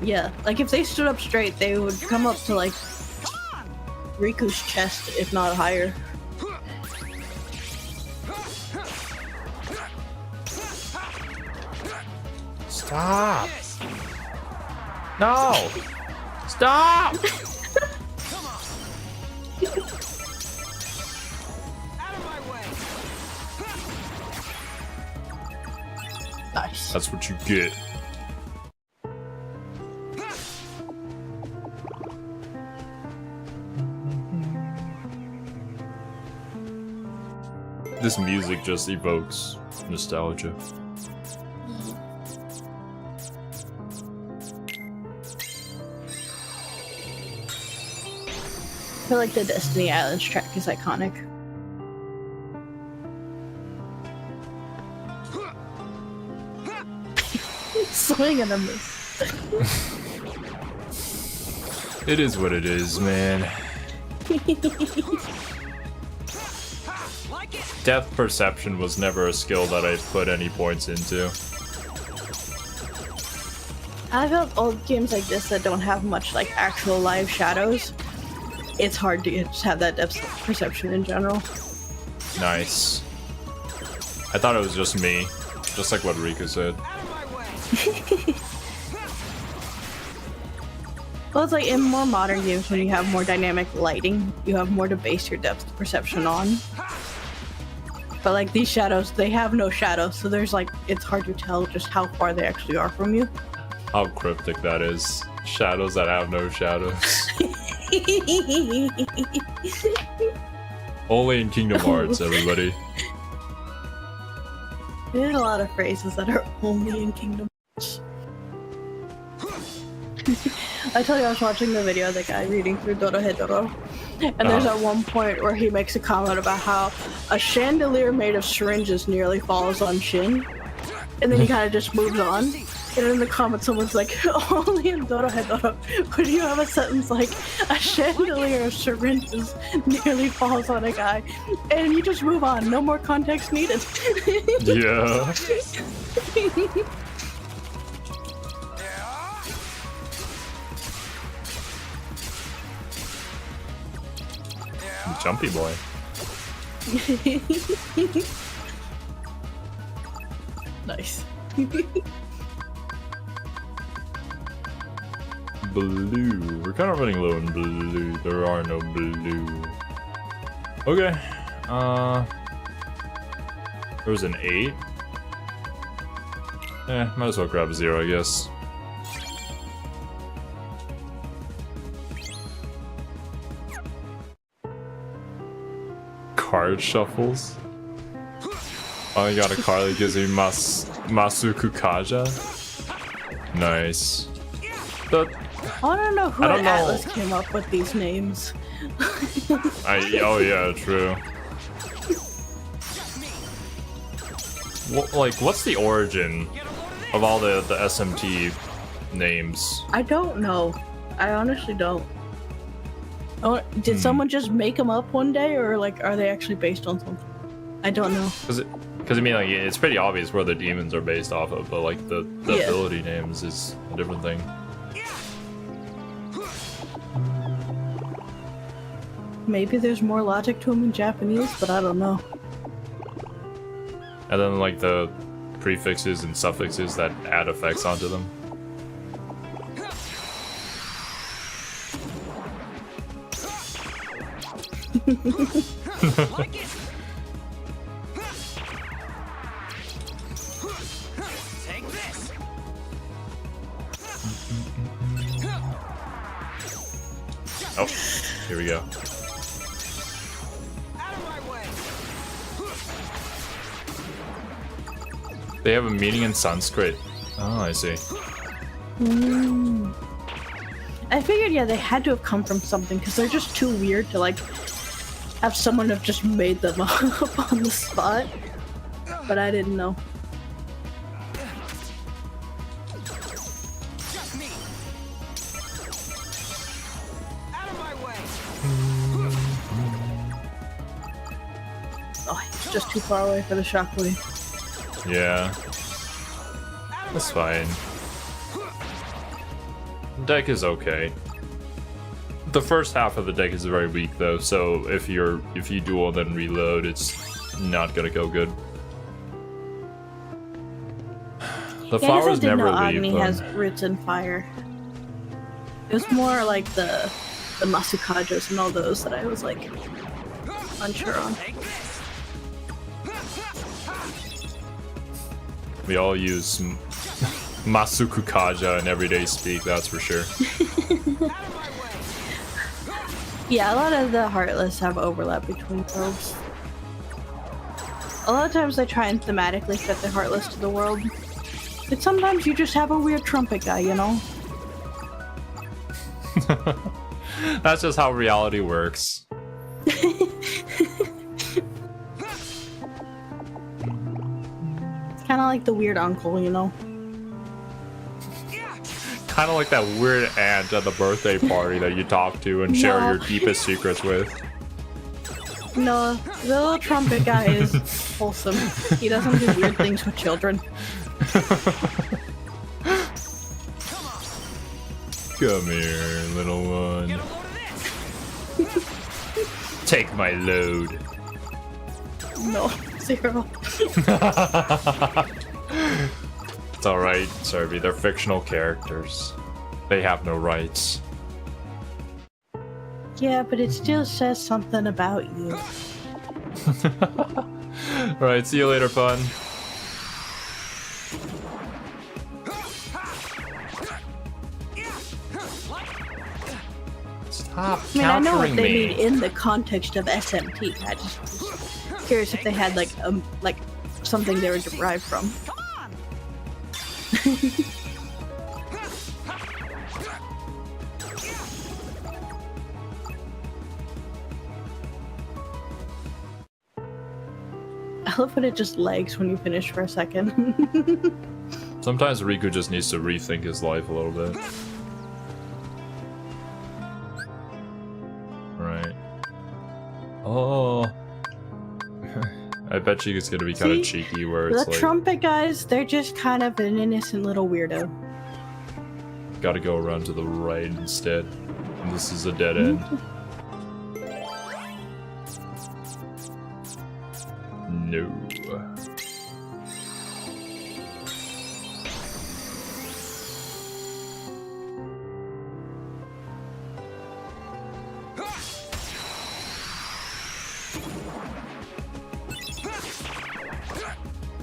Yeah, like if they stood up straight, they would come up to like Riku's chest, if not higher. Stop! No! Stop! out of my way. Nice. That's what you get. This music just evokes nostalgia. I feel like the Destiny Islands track is iconic. Swing and a miss. It is what it is, man. Depth perception was never a skill that I put any points into. I feel like old games like this that don't have much like actual live shadows, it's hard to just have that depth perception in general. Nice. I thought it was just me, just like what Riku said. Well, it's like in more modern games when you have more dynamic lighting, you have more to base your depth perception on. But like these shadows, they have no shadows, so there's like, it's hard to tell just how far they actually are from you. How cryptic that is. Shadows that have no shadows. Only in Kingdom Hearts, everybody. There's a lot of phrases that are only in Kingdom Hearts. I told you I was watching the video of the guy reading through Dorohedoro, and there's at one point where he makes a comment about how a chandelier made of syringes nearly falls on Shin, and then he kind of just moves on. And in the comments, someone's like, only in Dorohedoro would you have a sentence like, a chandelier of syringes nearly falls on a guy, and you just move on, no more context needed. Yeah. Jumpy boy. Nice. Blue. We're kind of running low in blue. There are no blue. Okay. There was an 8. Might as well grab a 0, I guess. Card shuffles. Oh, you got a card that gives me Masuku Kaja. Nice. I don't know who at Atlas came up with these names. Oh yeah, true. What's the origin of all the SMT names? I don't know. I honestly don't. Oh, did someone just make them up one day, or like are they actually based on something? I don't know. Because I mean, like, it's pretty obvious where the demons are based off of, but like the ability names is a different thing. Maybe there's more logic to them in Japanese, but I don't know. And then like the prefixes and suffixes that add effects onto them. Take this. Oh, here we go. Out of my way. They have a meaning in Sanskrit. Oh, I see. I figured, yeah, they had to have come from something, because they're just too weird to, like, have someone have just made them up on the spot. But I didn't know. Just me. Out of my way. Oh, it's just too far away for the shockwave. Yeah. That's fine. Deck is okay. The first half of the deck is very weak though, so if you duel then reload, it's not gonna go good. The flowers never leave. Agni has roots in fire. It was more like the Masukajas and all those that I was like unsure on. We all use Masuku Kaja in everyday speak, that's for sure. Yeah, a lot of the Heartless have overlap between worlds. A lot of times they try and thematically fit the Heartless to the world. But sometimes you just have a weird trumpet guy, you know? That's just how reality works. Kind of like the weird uncle, you know? kind of like that weird aunt at the birthday party that you talk to and share your deepest secrets with. No, the little trumpet guy is wholesome. He doesn't do weird things with children. Come here, little one. Take my load. No, 0. It's alright, Cerby. They're fictional characters. They have no rights. Yeah, but it still says something about you. Alright, see you later, fun. Stop I mean, I know what countering they me. mean in the context of SMT. I just was curious if they had like something they were derived from. I love when it just lags when you finish for a second. Sometimes Riku just needs to rethink his life a little bit. Right. Oh. I bet you it's gonna be kind of cheeky where it's the like... trumpet guys, they're just kind of an innocent little weirdo. Gotta go around to the right instead. And this is a dead end. No.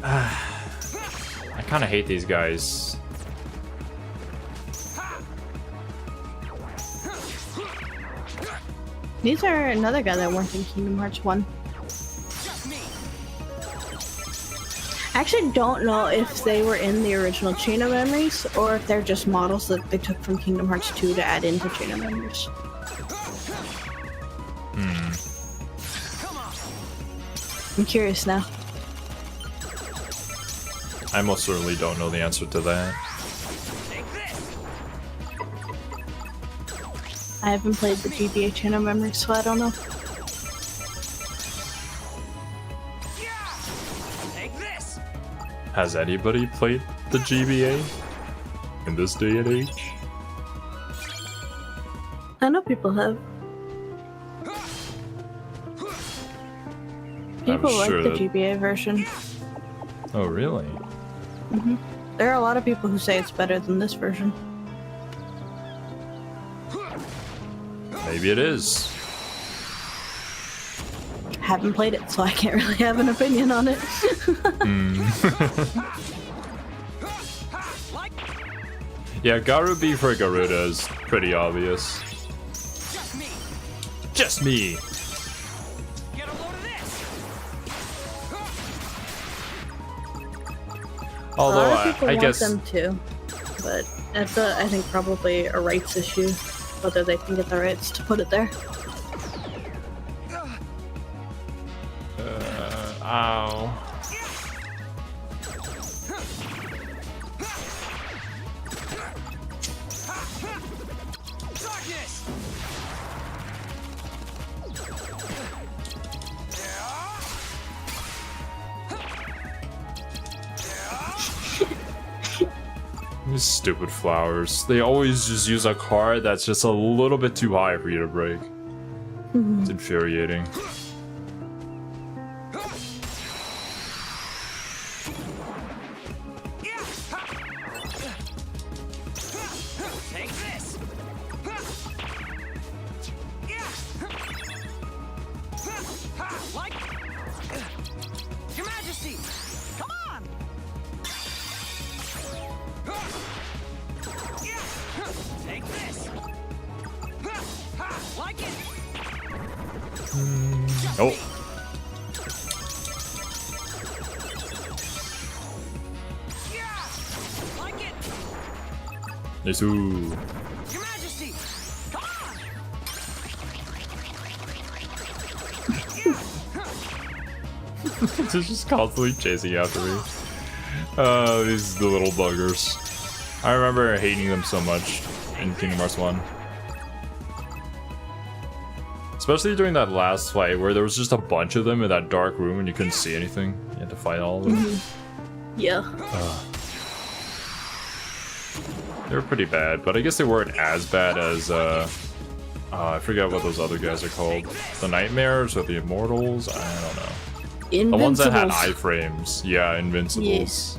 I kind of hate these guys. These are another guy that weren't in Kingdom Hearts 1. I actually don't know if they were in the original Chain of Memories or if they're just models that they took from Kingdom Hearts 2 to add into Chain of Memories. I'm curious now. I most certainly don't know the answer to that. I haven't played the GBA Chain of Memories, so I don't know. Has anybody played the GBA in this day and age? I know people have. People like sure the that- GBA version. Oh, really? There are a lot of people who say it's better than this version. Maybe it is. Haven't played it, so I can't really have an opinion on it. Yeah, Garubi for Garuda is pretty obvious. Just me! Get a load of this. Although, a lot of people I want guess... them too, but that's I think probably a rights issue, whether they can get the rights to put it there. Ow. Darkness. These stupid flowers. They always just use a card that's just a little bit too high for you to break. It's infuriating. Take this. Like Your Majesty. Come on. Take this. Like it. Oh. Like it. Nice. Ooh. Your Majesty. Come on. They're just constantly chasing after me. These the little buggers. I remember hating them so much in Kingdom Hearts 1. Especially during that last fight where there was just a bunch of them in that dark room and you couldn't see anything. You had to fight all of them. Yeah. They were pretty bad, but I guess they weren't as bad as, I forget what those other guys are called. The Nightmares or the Immortals? I don't know. The ones that had iframes. Yeah, Invincibles. Yes.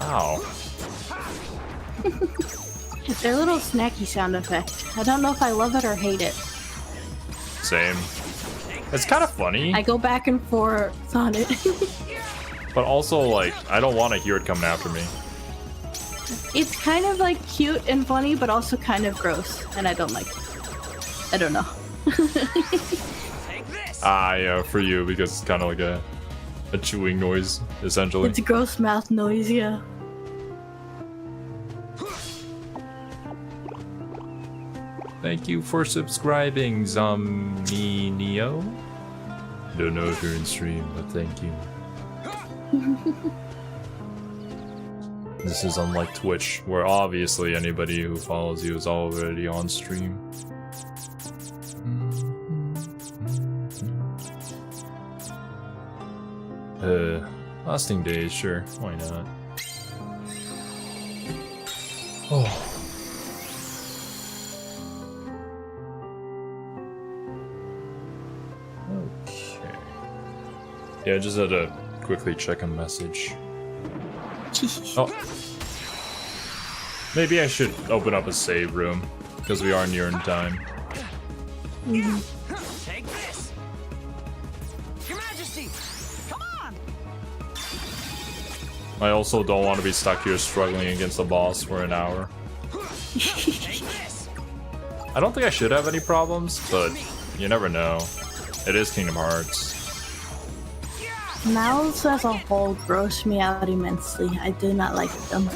Ow. Their little snacky sound effect. I don't know if I love it or hate it. Same. It's kind of funny. I go back and forth on it. But also, like, I don't want to hear it coming after me. It's kind of like cute and funny, but also kind of gross, and I don't like it. I don't know. Yeah, for you, because it's kind of like a chewing noise, essentially. It's a gross mouth noise, yeah. Thank you for subscribing, Zominio. Don't know if you're in stream, but thank you. This is unlike Twitch, where obviously anybody who follows you is already on stream. Lasting days, sure, why not? Oh. Okay. Yeah, I just had to quickly check a message. Oh. Maybe I should open up a save room, because we are near in time. Take this! Your Majesty! Come on! I also don't want to be stuck here struggling against the boss for an hour. Take this! I don't think I should have any problems, but you never know. It is Kingdom Hearts. Mouths as a whole gross me out immensely. I do not like them.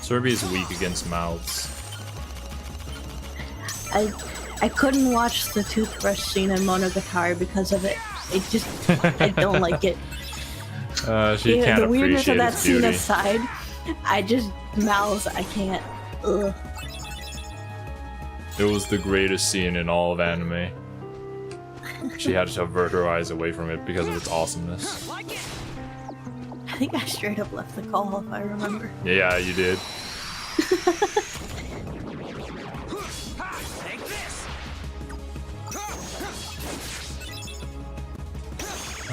Cerby is weak against mouths. I couldn't watch the toothbrush scene in Monogatari because of it. It just I don't like it. She can't the weirdness appreciate of that its scene beauty. aside, I just mouths I can't. Ugh. It was the greatest scene in all of anime. She had to avert her eyes away from it because of its awesomeness. I think I straight up left the call if I remember. Yeah, you did.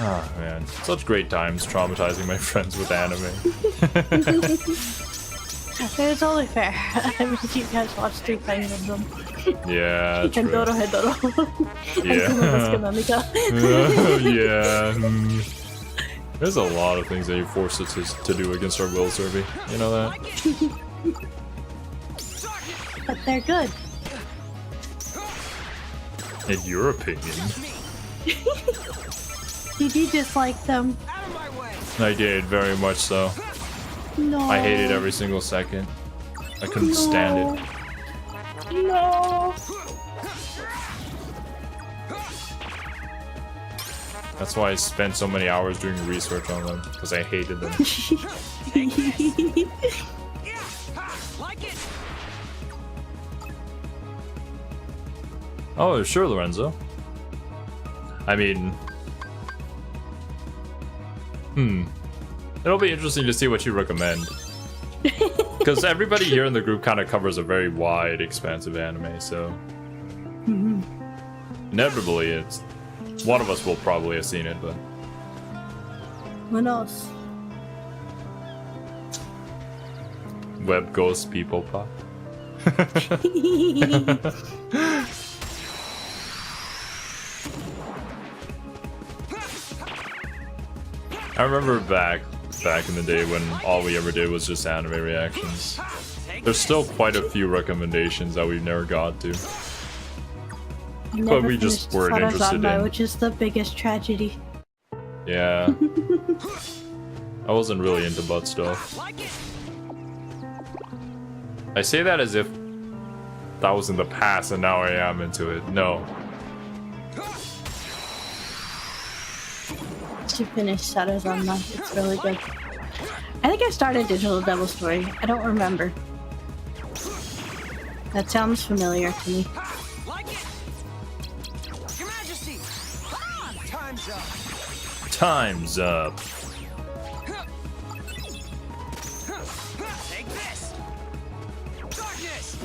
Ah, man. Such great times traumatizing my friends with anime. It's only fair. I mean, you guys watched 2 things of them. Yeah, true. And Doro Hedoro. Yeah. There's a lot of things that you force us to do against our will, Cerby. You know that? But they're good. In your opinion. Did you dislike them? I did, very much so. No. I hated every single second. I couldn't stand it. No. That's why I spent so many hours doing research on them, because I hated them. Oh, sure, Lorenzo. I mean... It'll be interesting to see what you recommend. Because everybody here in the group kind of covers a very wide, expansive anime, so... Inevitably, it's... One of us will probably have seen it, but... Who knows? Web ghost people pop. I remember back in the day when all we ever did was just anime reactions. There's still quite a few recommendations that we've never got to. Never we just finished weren't interested Sarazanmai, in. which is the biggest tragedy. Yeah. I wasn't really into butt stuff. I say that as if that was in the past and now I am into it. No. To finish Shadows on Month, it's really good. I think I started Digital Devil Story. I don't remember. That sounds familiar to me. Your Majesty! Time's up! Time's up. Take this! Darkness!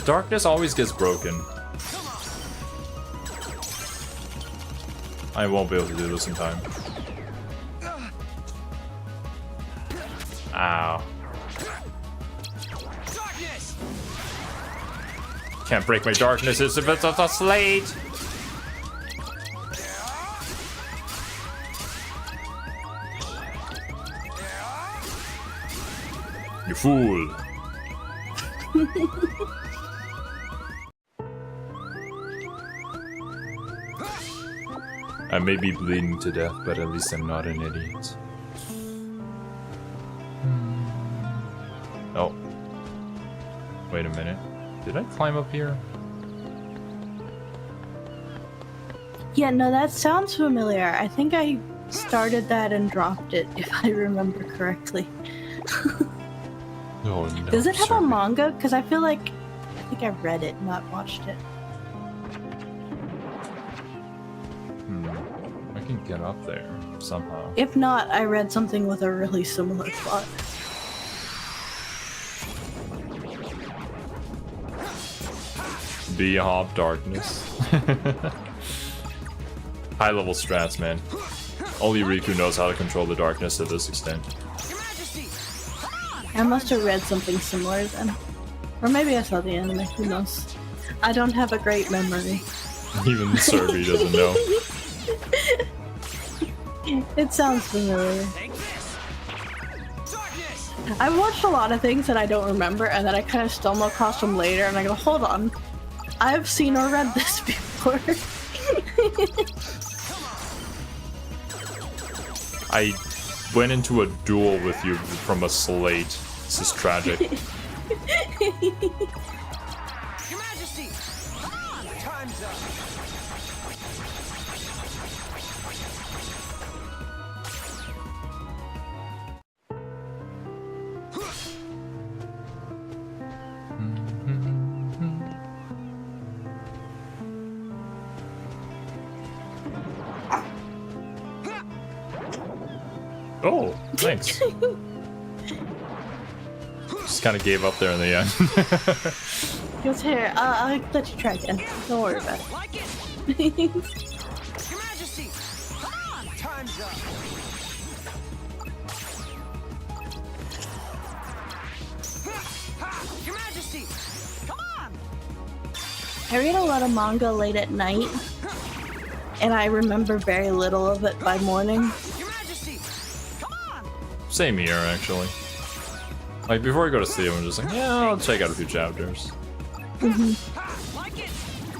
Darkness always gets broken. I won't be able to do this in time. Ow. Darkness! Can't break my darknesses if it's a slate. You fool. I may be bleeding to death, but at least I'm not an idiot. Oh. Wait a minute. Did I climb up here? Yeah, no, that sounds familiar. I think I started that and dropped it, if I remember correctly. Oh no. Does it have a Cerby. manga? Because I feel like I think I read it, not watched it. I can get up there somehow. If not, I read something with a really similar plot. B-Hop Darkness. High level strats, man. Only Riku knows how to control the darkness to this extent. Your Majesty! I must have read something similar then. Or maybe I saw the anime, who knows. I don't have a great memory. Even Cerby doesn't know. It sounds familiar. Take this! Darkness! I've watched a lot of things that I don't remember, and then I kind of stumble across them later, and I go, hold on. I've seen or read this before. I went into a duel with you from a slate. This is tragic. Your Majesty! Time's up! Oh, thanks. Just kind of gave up there in the end. Goes here. I'll let you try again. Don't worry about it. Like it! Your Majesty! Time's up! Your Majesty! Come on! I read a lot of manga late at night, and I remember very little of it by morning. Your Majesty! Come on! Same here, actually. Like, before I go to sleep, I'm just like, yeah, I'll check out a few chapters. Like it!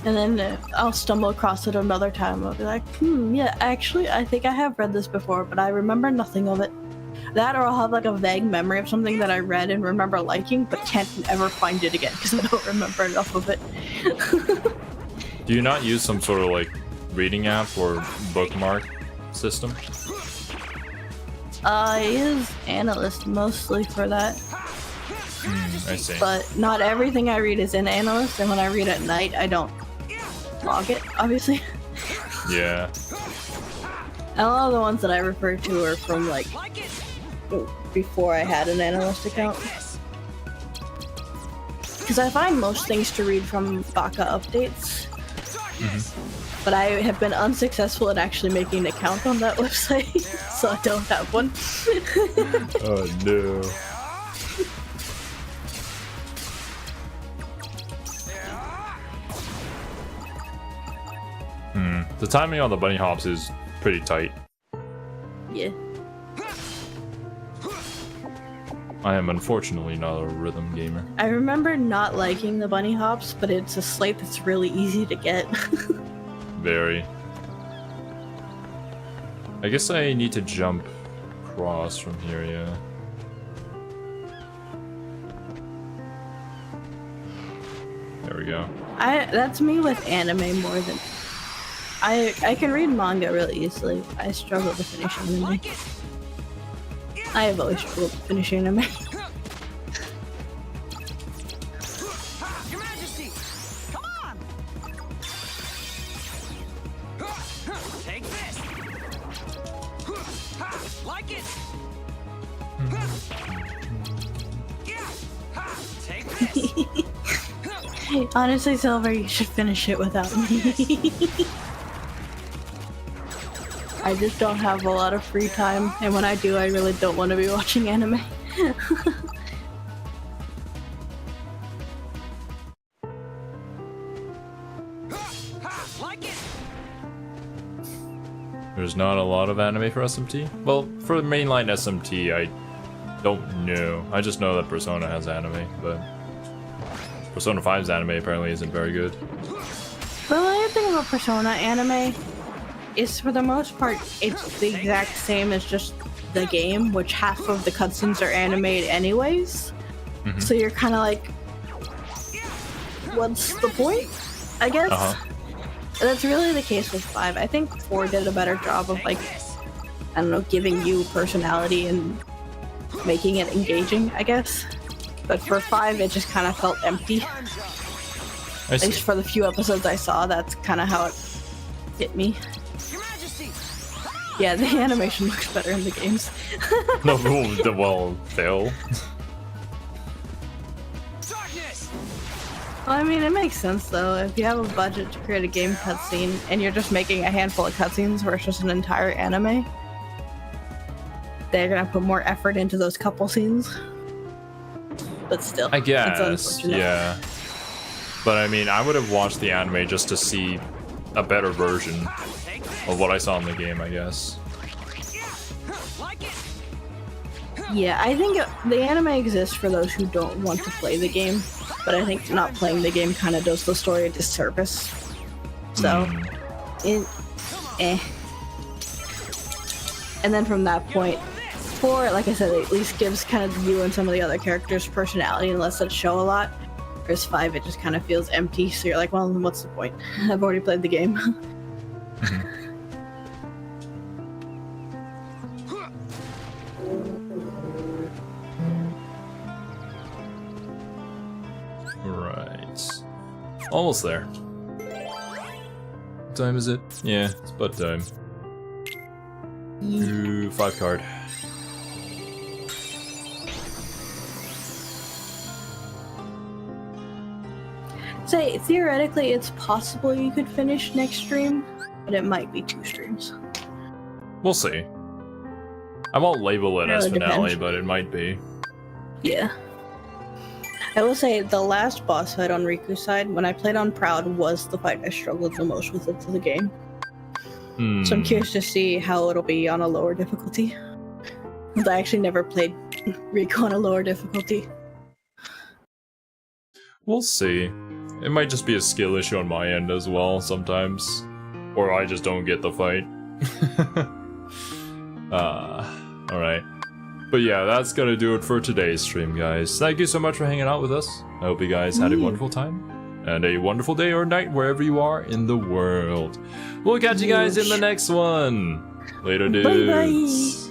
And then I'll stumble across it another time. I'll be like, yeah, actually, I think I have read this before, but I remember nothing of it. That, or I'll have like a vague memory of something that I read and remember liking, but can't ever find it again because I don't remember enough of it. Do you not use some sort of, like, reading app or bookmark system? I use Analyst mostly for that, I see. but not everything I read is in Analyst, and when I read at night, I don't log it, obviously. Yeah. And a lot of the ones that I refer to are from, like, before I had an Analyst account. Because I find most things to read from Baka updates. But I have been unsuccessful in actually making an account on that website, so I don't have one. Oh no. The timing on the bunny hops is pretty tight. Yeah. I am unfortunately not a rhythm gamer. I remember not liking the bunny hops, but it's a slate that's really easy to get. Very. I guess I need to jump across from here, yeah. There we go. That's me with anime more than... I can read manga really easily. I struggle to finish anime. I have always struggled to finish anime. Your Majesty, come on! Take this! Like it! Yeah! Take this! Honestly, Silver, you should finish it without me. I just don't have a lot of free time, and when I do, I really don't want to be watching anime. Like it! There's not a lot of anime for SMT? Well, for the mainline SMT, I don't know. I just know that Persona has anime, but Persona 5's anime apparently isn't very good. The only thing about Persona anime is, for the most part, it's the exact same as just the game, which half of the cutscenes are animated anyways. Mm-hmm. So you're kind of like, what's the point? I guess. That's really the case with 5. I think 4 did a better job of, like, I don't know, giving you personality and making it engaging, I guess. But for 5, it just kind of felt empty. At least for the few episodes I saw, that's kind of how it hit me. Yeah, the animation looks better in the games. No, well, Phil. Well, I mean, it makes sense though. If you have a budget to create a game cutscene and you're just making a handful of cutscenes versus just an entire anime, they're gonna put more effort into those couple scenes. But still, I guess, it's unfortunate. yeah. But I mean, I would have watched the anime just to see a better version of what I saw in the game, I guess. Yeah, I think the anime exists for those who don't want to play the game, but I think not playing the game kind of does the story a disservice. So, And then from that point, 4, like I said, it at least gives kind of you and some of the other characters personality and lets it show a lot. Whereas 5, it just kind of feels empty, so you're like, well, what's the point? I've already played the game. Right. Almost there. What time is it? Yeah, it's bud time. Ooh, 5 card. Say, theoretically, it's possible you could finish next stream, but it might be 2 streams. We'll see. I won't label it as Really finale, depends. but it might be. Yeah. I will say, the last boss fight on Riku's side, when I played on Proud, was the fight I struggled the most with into the game. So I'm curious to see how it'll be on a lower difficulty. Because I actually never played Riku on a lower difficulty. We'll see. It might just be a skill issue on my end as well sometimes. Or I just don't get the fight. Alright. But yeah, that's gonna do it for today's stream, guys. Thank you so much for hanging out with us. I hope you guys had a wonderful time. And a wonderful day or night wherever you are in the world. We'll catch you guys in the next one. Later, dudes. Bye-bye.